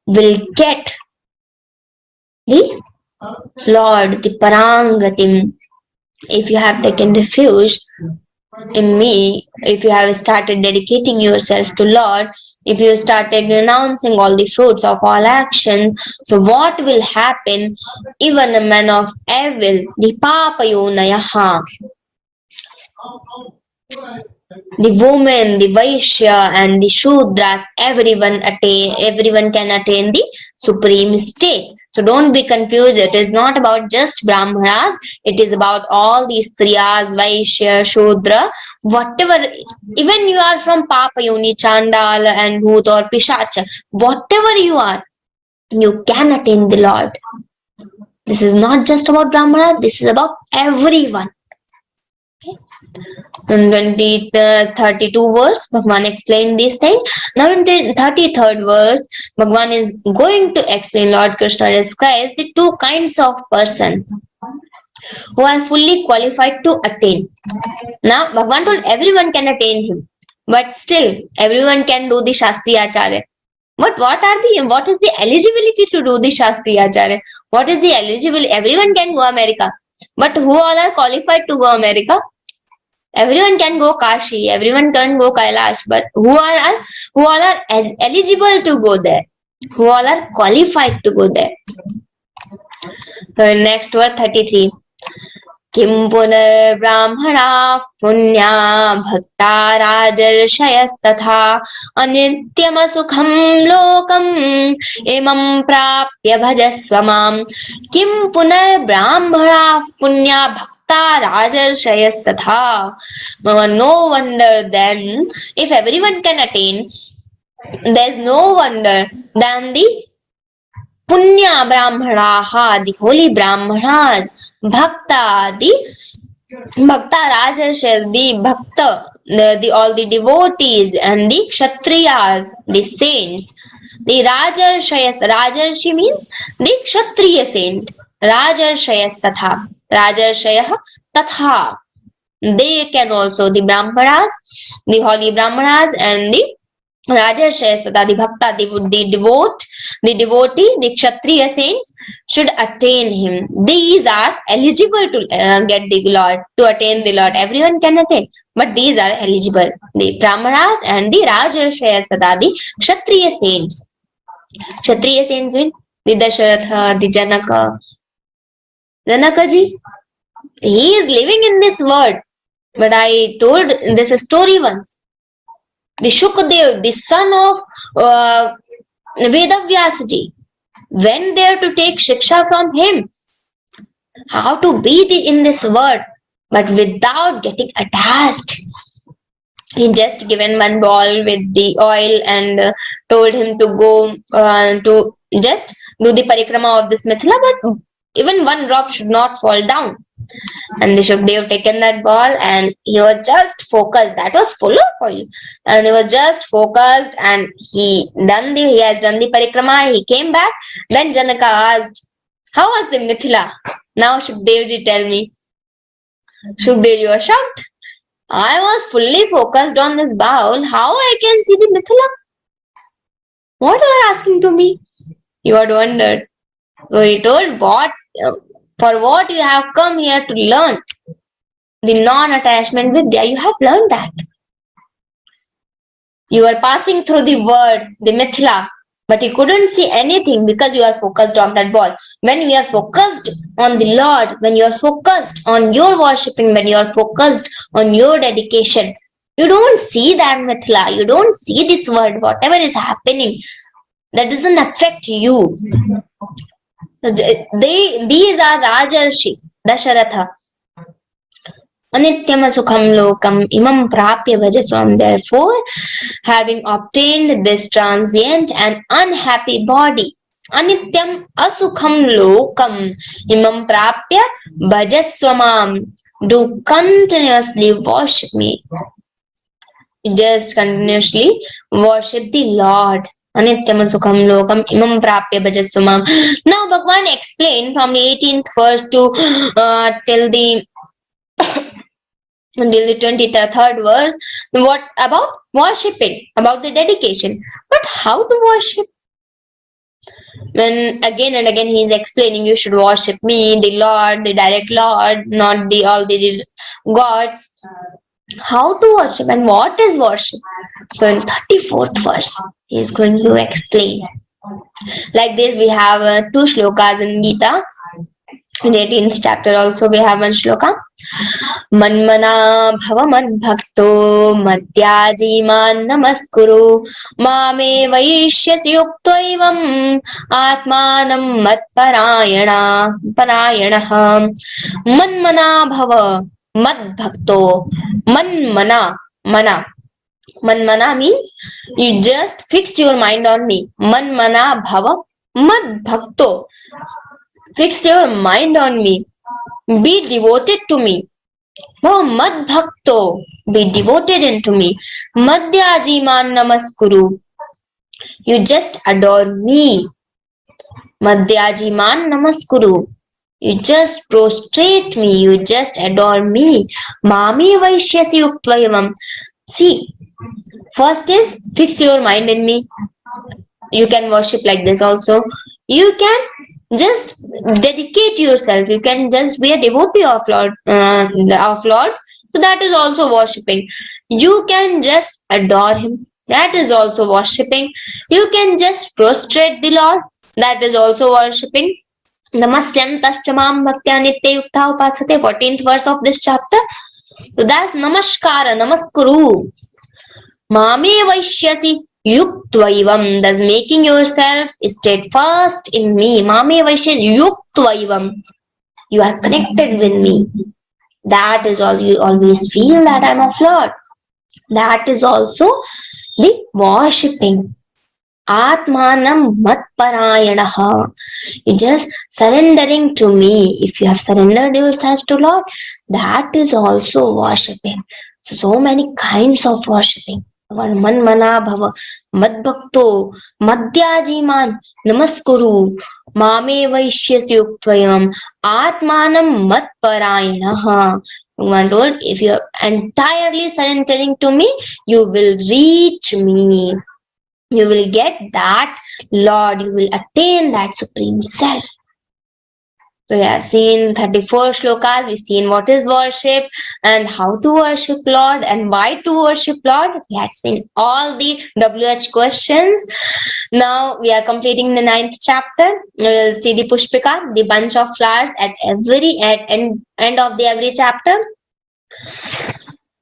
[SPEAKER 4] will get the Lord, the Parangatim. If you have taken refuge in me, if you have started dedicating yourself to Lord, if you started renouncing all the fruits of all action, so what will happen? Even a man of evil, the Papayonayaha, the woman, the Vaishya and the Shudras, everyone can attain the supreme state. So don't be confused. It is not about just Brahmanas. It is about all these Striyas, Vaishya, Shudra, whatever. Even you are from Papayoni, Chandala and Bhut or Pishacha, whatever you are, you can attain the Lord. This is not just about Brahmanas. This is about everyone. Okay. In 32 verse, Bhagwan explained these things. Now in the 33rd verse, Bhagwan is going to explain, Lord Krishna describes the 2 kinds of persons who are fully qualified to attain. Now Bhagwan told everyone can attain him, but still everyone can do the Shastriya Acharya. But what is the eligibility to do the Shastriya Acharya? What is the eligibility? Everyone can go America, but who all are qualified to go America? Everyone can go Kashi, everyone can go Kailash, but who all are eligible to go there? Who all are qualified to go there? So next verse 33. Kim punar brahmana punya bhakta rajarshayas-tatha anityam sukham lokam emam prapya bhajasvamam. Kim punar brahmana punya bhakta rajarshayas-tatha. No wonder then, if everyone can attain, there's no wonder than the Punya Brahmanaha, the holy Brahmanas, Bhakta, the Bhakta Rajarshas, the Bhakta, all the devotees, and the Kshatriyas, the saints, the Rajarshayas. Rajarshi means the Kshatriya saint. Rajarshayas tatha. Rajarshayah tatha. They can also, the Brahmanas, the holy Brahmanas, and the Rajarshayas tatha, the Bhakta, the devotee, the Kshatriya saints should attain him. These are eligible to get the Lord, to attain the Lord. Everyone can attain, but these are eligible. The Brahmanas and the Rajarshayas tatha, the Kshatriya saints. Kshatriya saints mean the Dasharatha, the Janaka. Janaka ji, he is living in this world, but I told this story once. The Shukdev, the son of Vedavyasa ji, went there to take shiksha from him, how to be in this world, but without getting attached. He just given one ball with the oil and told him to go to just do the parikrama of this Mithila, but Even one drop should not fall down. And the Shukdev taken that ball and he was just focused. That was full of oil. And he was just focused and he has done the parikrama. He came back. Then Janaka asked, how was the Mithila? Now Shukdevji tell me. Shukdev, you are shocked. I was fully focused on this bowl. How I can see the Mithila? What you are asking to me? You had wondered. So he told, for what you have come here to learn? The non-attachment Vidya, you have learned that. You are passing through the word, the Mithila, but you couldn't see anything because you are focused on that ball. When you are focused on the Lord, when you are focused on your worshipping, when you are focused on your dedication, you don't see that Mithila, you don't see this word, whatever is happening, that doesn't affect you. These are Rajarshi, Dasharatha. Anityam sukham lokam imam prapya bhajaswam. Therefore, having obtained this transient and unhappy body, Anityam asukham lokam imam prapya bhajaswamam. Do continuously worship me. Just continuously worship the Lord. Anityam sukham lokam imam prapya bhajaswamam. Now Bhagwan explained from the 18th verse to till the 23rd verse what about worshipping, about the dedication. But how to worship? When again and again he is explaining, you should worship me, the Lord, the direct Lord, not all the gods. How to worship and what is worship? So in 34th verse, he is going to explain. Like this, we have 2 shlokas in Gita. In 18th chapter also we have 1 shloka. Manmana bhava madbhakto madhyajiman namaskuru mame vaishyasi yuktaivam atmanam matparayana. Manmana bhava madbhakto. Manmana means you just fix your mind on me. Manmana bhava madbhakto. Fix your mind on me. Be devoted to me. Oh, madbhakto. Be devoted into me. Madhyajiman namaskuru. You just adore me. Madhyajiman namaskuru. You just prostrate me. You just adore me. Mami vaishyasi yuktvayavam. See, first is fix your mind in me. You can worship like this also. You can just dedicate yourself. You can just be a devotee of Lord. So that is also worshipping. You can just adore Him. That is also worshipping. You can just prostrate the Lord. That is also worshipping. Namasyam taschamam bhaktya nitya yukta upasate. 14th verse of this chapter. So that's namaskara, namaskuru. Mame vaishyasi yuktvayavam. Thus making yourself steadfast in me. Mame vaishyasi yuktvayavam. You are connected with me. That is all. You always feel that I am of Lord. That is also the worshipping. Atmanam matparayanaha. You just surrendering to me. If you have surrendered yourself to Lord, that is also worshipping. So many kinds of worshipping. Manmana bhava madbhakto madhyajiman namaskuru mame vaishyasi yuktvayavam atmanam matparayanaha. Bhagavan told, if you are entirely surrendering to me, you will reach me. You will get that Lord. You will attain that Supreme Self. So we have seen 34 shlokas. We've seen what is worship and how to worship Lord and why to worship Lord. We have seen all the WH questions. Now we are completing the 9th chapter. We will see the Pushpika, the bunch of flowers at end of the every chapter.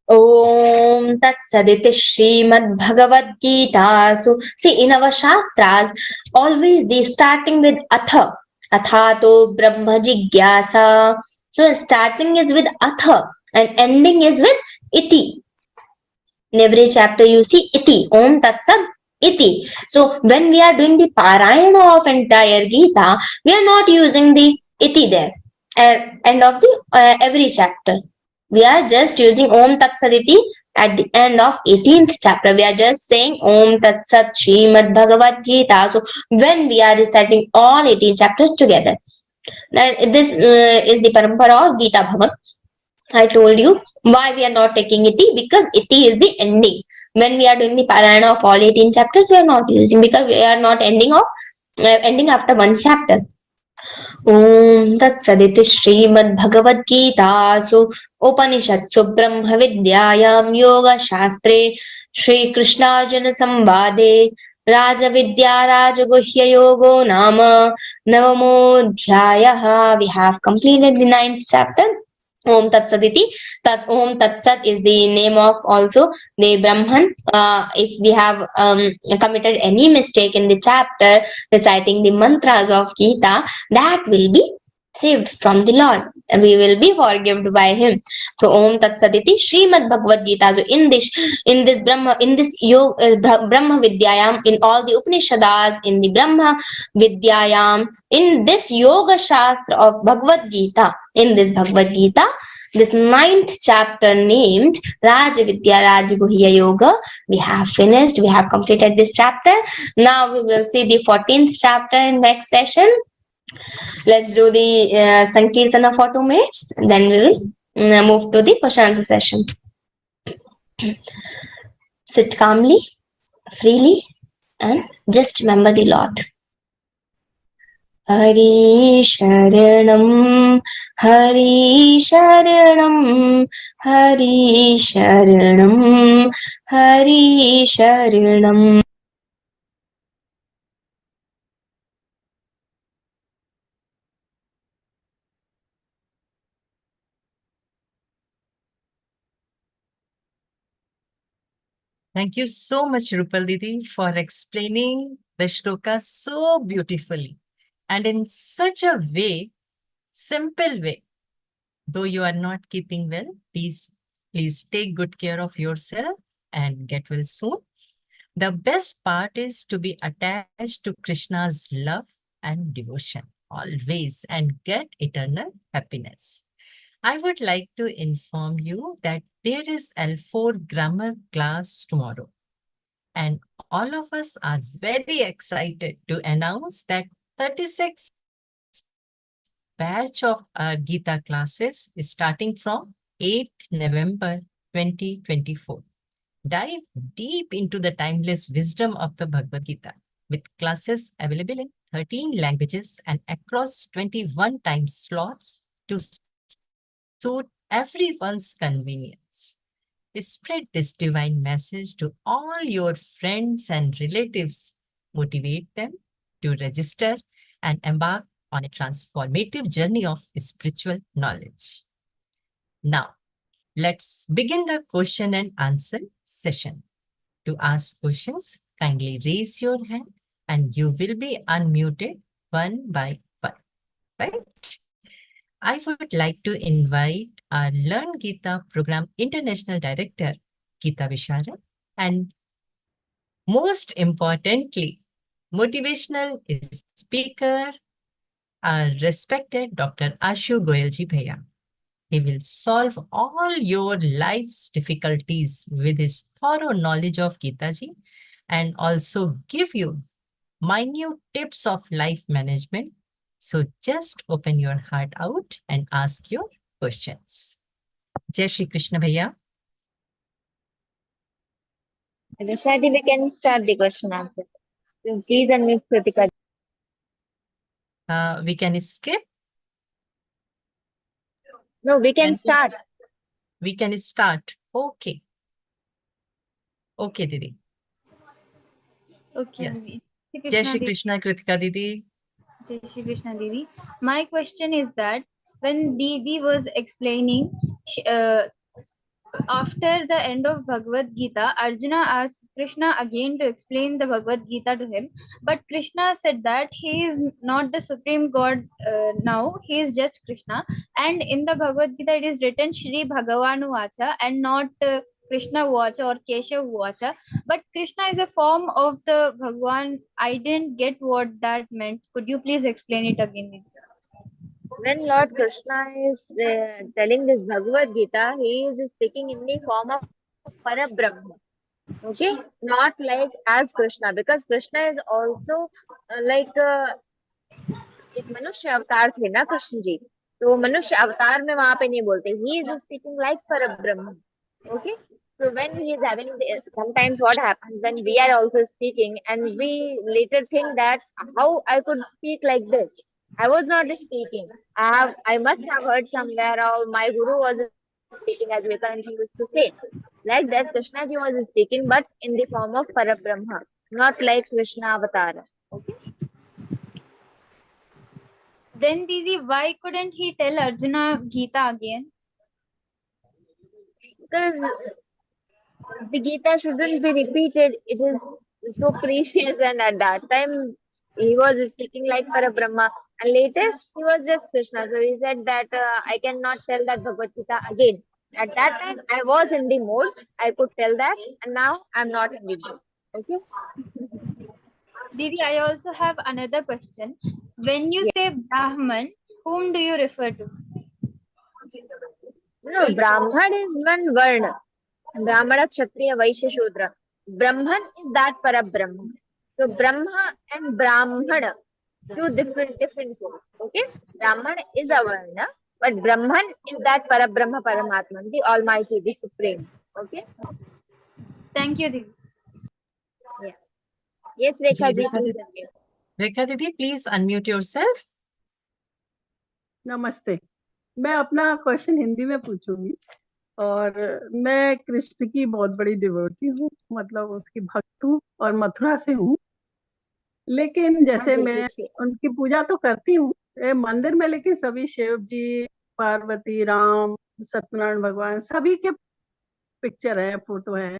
[SPEAKER 4] Om Tat Saditi Śrīmad-Bhagavadgītā. So see, in our Shastras, always they starting with Atha. Athato Brahma Jigyasa. So starting is with Atha and ending is with Iti. In every chapter you see Iti. Om Tat Sat Iti. So when we are doing the Parayana of entire Gita, we are not using the iti there at end of the every chapter. We are just using Om Tat Sat Iti at the end of 18th chapter. We are just saying Om Tat Sat Śrīmad-Bhagavadgītā. So when we are reciting all 18 chapters together. Now, this is the parampara of Geeta Bhavan. I told you why we are not taking iti, because iti is the ending. When we are doing the parayana of all 18 chapters, we are not using, because we are not ending after one chapter. Om Tat Saditi Śrīmad-Bhagavadgītāsu Upanishadsu Brahma Vidyayam Yoga Shastre Shri Krishnarjuna Sambade Raja Vidya Raja Guhya Yogo Nama Navamodhyayaha. We have completed the 9th chapter. Om Tat Saditi. Om Tat Sat is the name of also the Brahman. If we have committed any mistake in the chapter reciting the mantras of Geeta, that will be saved from the Lord. We will be forgiven by Him. So Om Tat Saditi Śrīmad-Bhagavadgītā. So in this Brahma Vidyayam, in all the Upanishads, in the Brahma Vidyayam, in this Yoga Shastra of Bhagavad Gita, in this Bhagavad Gita, this 9th chapter named Raja Vidya Raja Guhya Yoga, we have finished. We have completed this chapter. Now we will see the 14th chapter in next session. Let's do the Sankirtana for 2 minutes. Then we will move to the question answer session. Sit calmly, freely, and just remember the Lord. Hari Sharanam, Hari Sharanam, Hari Sharanam, Hari Sharanam.
[SPEAKER 1] Thank you so much, Rupal Didi, for explaining the shloka so beautifully and in such a way, simple way. Though you are not keeping well, please take good care of yourself and get well soon. The best part is to be attached to Krishna's love and devotion always and get eternal happiness. I would like to inform you that there is L4 grammar class tomorrow. And all of us are very excited to announce that 36 batch of our Gita classes is starting from 8th November 2024. Dive deep into the timeless wisdom of the Bhagavad Gita with classes available in 13 languages and across 21 time slots to suit everyone's convenience. Spread this divine message to all your friends and relatives. Motivate them to register and embark on a transformative journey of spiritual knowledge. Now, let's begin the question and answer session. To ask questions, kindly raise your hand and you will be unmuted one by one. Right? I would like to invite our Learngeeta Program International Director, Geeta Visharad, and most importantly, motivational speaker, our respected Dr. Ashu Goyalji Bhaiya. He will solve all your life's difficulties with his thorough knowledge of Gita ji and also give you minute tips of life management. So just open your heart out and ask your questions. Jai Shri Krishna Bhaiya.
[SPEAKER 5] Shadi, we can start the question answer. Please unmute Kritika.
[SPEAKER 1] We can skip.
[SPEAKER 5] No, we can start.
[SPEAKER 1] We can start. Okay. Okay, Didi.
[SPEAKER 5] Okay.
[SPEAKER 1] Yes.
[SPEAKER 5] Didi.
[SPEAKER 1] Jai Shri Krishna, Kritika Didi.
[SPEAKER 5] Jai Shri Krishna Didi. My question is that when Didi was explaining, after the end of Bhagavad Gita, Arjuna asked Krishna again to explain the Bhagavad Gita to him. But Krishna said that he is not the supreme God now, he is just Krishna. And in the Bhagavad Gita, it is written Shri Bhagavanu Vacha and not Krishna Vacha or Keshav Vacha. But Krishna is a form of the Bhagwan. I didn't get what that meant. Could you please explain it again?
[SPEAKER 4] when Lord Krishna is telling this Bhagavad Gita, he is speaking in the form of Parabrahma. Okay, not like as Krishna, because Krishna is also एक मनुष्य अवतार थे ना कृष्ण जी, तो मनुष्य अवतार में वहां पे नहीं बोलते, ही इज स्पीकिंग लाइक परब्रह्म. Okay, so when he is having sometimes what happens when we are also speaking and we later think that how I could speak like this, I was not speaking, I must have heard somewhere, or my guru was speaking, as Vivekananda used to say, like that Krishna ji was speaking but in the form of Parabrahma, not like Krishna avatar. Okay.
[SPEAKER 5] Then Didi, why couldn't he tell Arjuna Gita again?
[SPEAKER 4] Because the Gita shouldn't be repeated. It is so precious, and at that time he was speaking like Parabrahma, and later he was just Krishna. So he said that I cannot tell that Bhagavad Gita again. At that time I was in the mood, I could tell that, and now I'm not in the mood. Okay.
[SPEAKER 5] Didi, I also have another question. When you say Brahman, whom do you refer to?
[SPEAKER 4] No, Brahman is one Varna. Brahmana, Kshatriya, Vaishya, Shudra. Brahman is that Parabrahma. So Brahma and Brahmana, two different things. Okay? Brahman is a Varna, but Brahman is that Parabrahma Paramatman, the Almighty, the Supreme. Okay?
[SPEAKER 5] Thank you, Didi.
[SPEAKER 4] Yeah. Yes, Rekha ji,
[SPEAKER 1] Rekha
[SPEAKER 4] please.
[SPEAKER 1] Didi. Rekha Didi, please unmute yourself.
[SPEAKER 6] नमस्ते. मैं अपना question Hindi में पूछूंगी, और मैं कृष्ण की बहुत बड़ी डिवोटी हूँ, मतलब उसकी भक्त हूँ और मथुरा से हूँ. लेकिन जैसे मैं उनकी पूजा तो करती हूँ मंदिर में, लेकिन सभी शिव जी, पार्वती, राम, सत्यनारायण भगवान, सभी के पिक्चर है, फोटो है,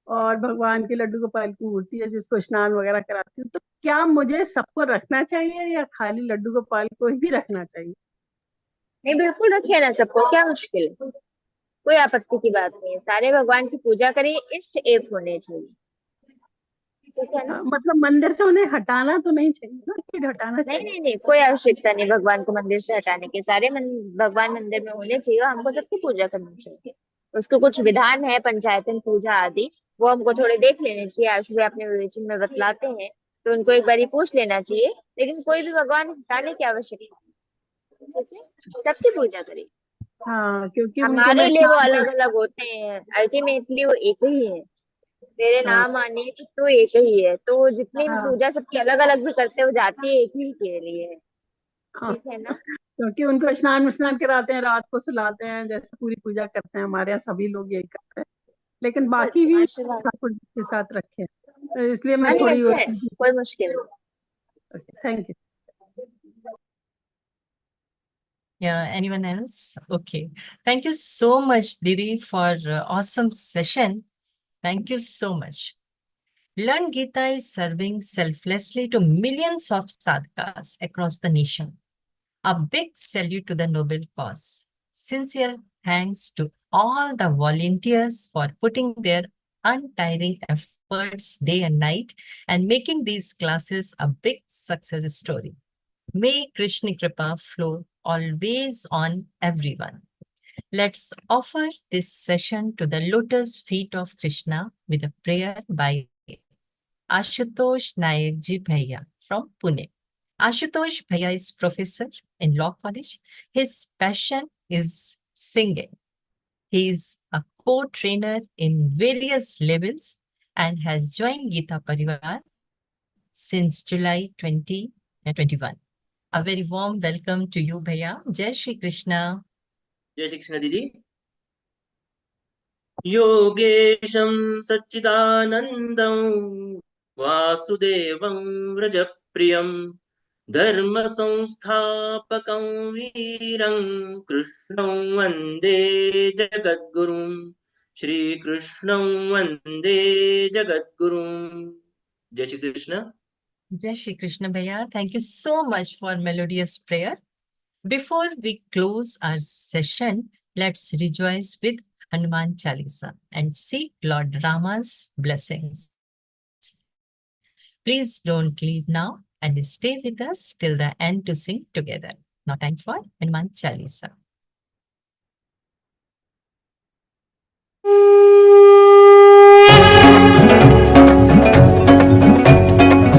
[SPEAKER 6] और भगवान की लड्डू गोपाल की मूर्ति है जिसको स्नान वगैरह कराती हूँ. तो क्या मुझे सबको रखना चाहिए या खाली लड्डू गोपाल को ही रखना चाहिए?
[SPEAKER 4] नहीं, बिल्कुल रखिए ना सबको, क्या मुश्किल है, कोई आपत्ति की बात नहीं है. सारे भगवान की पूजा करिए, इष्ट एक होने चाहिए. ठीक है ना?
[SPEAKER 6] मतलब मंदिर से उन्हें हटाना तो नहीं चाहिए ना, कि हटाना चाहिए?
[SPEAKER 4] नहीं, कोई आवश्यकता नहीं भगवान को मंदिर से हटाने की. सारे भगवान मंदिर में होने चाहिए, हमको सबकी पूजा करनी चाहिए. उसको कुछ विधान है, पंचायतन पूजा आदि, वो हमको थोड़े देख लेने चाहिए. आशु भाई अपने विवेचन में बतलाते हैं, तो उनको एक बारी पूछ लेना चाहिए. लेकिन कोई भी भगवान हटाने की आवश्यकता नहीं. सबकी पूजा करें.
[SPEAKER 6] हाँ, क्योंकि
[SPEAKER 4] हमारे लिए वो अलग अलग होते हैं, अल्टीमेटली वो एक ही है. तेरे नाम आने की तो एक ही है, तो जितनी भी पूजा सबकी अलग अलग भी करते हो जाती है, एक ही के लिए है. ठीक है ना?
[SPEAKER 6] क्योंकि उनको स्नान कराते हैं, रात को सुलाते हैं, जैसे पूरी पूजा करते हैं. हमारे यहाँ सभी लोग यही करते हैं, लेकिन बाकी भी ठाकुर जी के साथ रखे, तो इसलिए मैं थोड़ी
[SPEAKER 4] अच्छा है, कोई मुश्किल नहीं.
[SPEAKER 6] Thank you.
[SPEAKER 1] Yeah, anyone else? Okay. Thank you so much, Didi, for awesome session. Thank you so much. Learngeeta is serving selflessly to millions of sadhakas across the nation. A big salute to the noble cause. Sincere thanks to all the volunteers for putting their untiring efforts day and night and making these classes a big success story. May Krishna Kripa flow always on everyone. Let's offer this session to the lotus feet of Krishna with a prayer by Ashutosh Nayak Ji Bhaiya from Pune. Ashutosh Bhaiya is professor in Law College. His passion is singing. He is a co-trainer in various levels and has joined Geeta Pariwar since July 2021. A very warm welcome to you, Bhaiya. Jai Shri Krishna.
[SPEAKER 7] जय श्री कृष्ण दीदी. योगेशं सच्चिदानन्दं वासुदेवं व्रजप्रियं धर्मसंस्थापकं वीरं कृष्णं वन्दे जगद्गुरुं श्रीकृष्णं वन्दे जगद्गुरुं. जय Shri Krishna.
[SPEAKER 1] Jai Shri Krishna, Bhaiya. Thank you so much for melodious prayer. Before we close our session, let's rejoice with Hanuman Chalisa and seek Lord Rama's blessings. Please don't leave now and stay with us till the end to sing together. Now time for Hanuman Chalisa.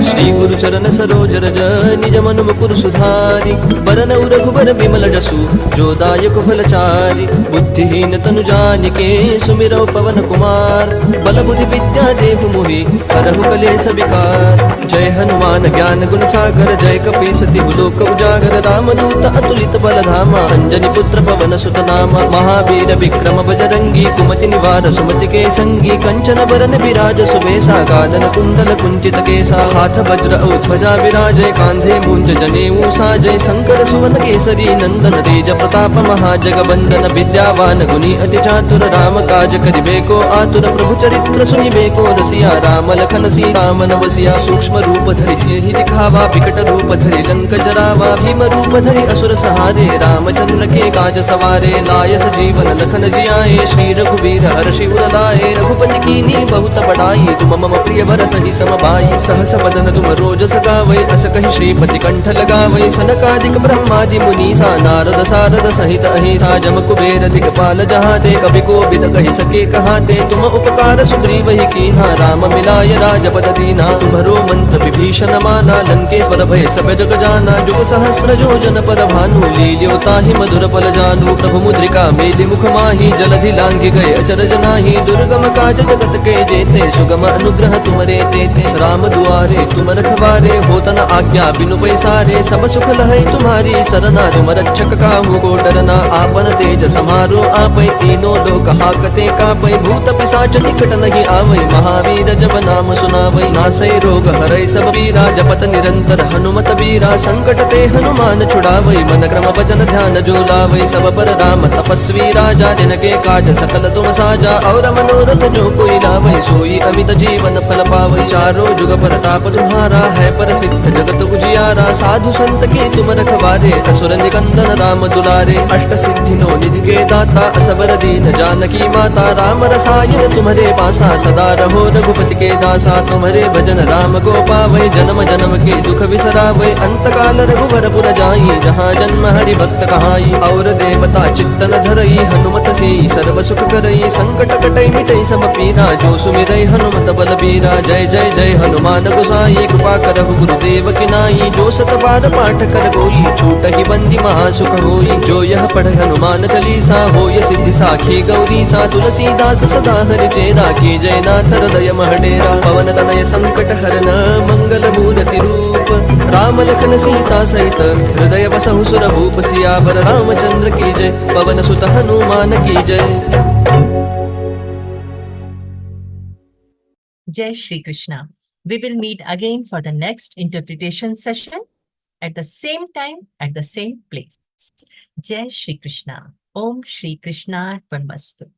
[SPEAKER 8] Shri गुरु चरण सरोज रज निज मन मुकुर सुधारि बरनउ रघुबर बिमल जसु जो दायक फलचारि बुद्धिहीन तनु जानिके सुमिरौ पवन कुमार बल बुद्धि विद्या देहु मोहि हरहु कलेश विकार जय हनुमान ज्ञान गुण सागर जय कपीसति लोक उजागर रामदूत अतुलित बल धामा अंजनी पुत्र पवन सुत नामा महावीर विक्रम बजरंगी कुमति निवार सुमति के संगी कंचन बरन विराज सुबेसा गानन कुंडल कुंचित केसा हाथ वज्र औ ध्वजा विराजय कांधे मूंज जनेऊ साजय शंकर सुवन केसरी नंदन तेज प्रताप महाजगवंदन विद्यावान गुणी अति चातुर राम काज करिबेको आतुर प्रभु चरित्र सुनिबेको रसिया राम लखन सीता मन बसिया सूक्ष्म रूप धरि सियहि दिखावा विकट रूप धरि लंक जरावा भीम रूप धरि असुर सहारे रामचंद्र के काज सवारे लाय सजीवन लखन जियाए श्री रघुवीर हर्षि उर लाए रघुपति कीनी बहुत बड़ाई तुम मम प्रिय भरत ही समभाई सहस बदन तुम रोजस गावै अस कहि श्रीपति कंठ लगावै सनकादिक ब्रह्मादि मुनीसा नारद सारद सहित अहिसा जम कुबेर दिगपाल जहाते कवि कोविद कहि सके कहाते तुम उपकार सुग्रीव ही कीन्हा राम मिलाय राजपद दीना तुम्हरो मंत्र विभीषण माना लंकेश्वर भय सब जग जाना जुग सहस्र योजन पर भानु लील्यो ताहि मधुर पल जानु प्रभु मुद्रिका मेलि मुख माहि जलधि लांघि गए अचरज नाहि दुर्गम काज जगत के जेते सुगम अनुग्रह तुमरे तेते राम दुआरे तुम रखवारे होत न आज्ञा बिनु पैसारे सब सुख लहै तुम्हारी सरना तुम रक्षक काहू को डरना आपन तेज समारो आपै तीनों लोक हाकते कापै भूत पिशाच निकट नहीं आवै महावीर जब नाम सुनावै नासै रोग हरै सब पीरा जपत निरंतर हनुमत बीरा संकट ते हनुमान छुड़ावै मन क्रम वचन ध्यान जो लावै सब पर राम तपस्वी राजा जिनके काज सकल तुम साजा और मनोरथ जो कोई लावै सोई अमित जीवन फल पावै चारों जुग प्रताप तुम्हारा है प्रसिद्ध जगत उजियारा साधु संत के तुम रखवारे असुर निकंदन राम दुलारे अष्ट सिद्धि नो निधि के दाता असबर दीन जानकी माता राम रसायन तुम्हारे पासा सदा रहो रघुपति के दासा तुम्हारे भजन राम को पावै जन्म जन्म के दुख बिसरावै अंत काल रघुवर पुर जाई जहाँ जन्म हरि भक्त कहाई और देवता चित्तन धरई हनुमत से सर्व सुख करई संकट कटई मिटई सब पीरा जो सुमिरई हनुमत बल बीरा जय जय जय हनुमान गोसाई कृपा करहु गुरुदेव की नाई जो सत बार पाठ कर कोई छूट ही बंदी महासुख होई जो यह पढ़ हनुमान चालीसा होय सिद्धि साखी गौरी सा तुलसीदास सदा हरि चेरा की जय नाथ हृदय महडेरा पवन तनय संकट हरन मंगल मूर्ति रूप राम लखन सीता सहित हृदय बसहु सुर भूप सियावर रामचंद्र की जय पवन सुत हनुमान की जय।
[SPEAKER 1] Jai Shri Krishna. We will meet again for the next interpretation session at the same time, at the same place. Jai Shri Krishna. Om Shri Krishna Arpanamastu.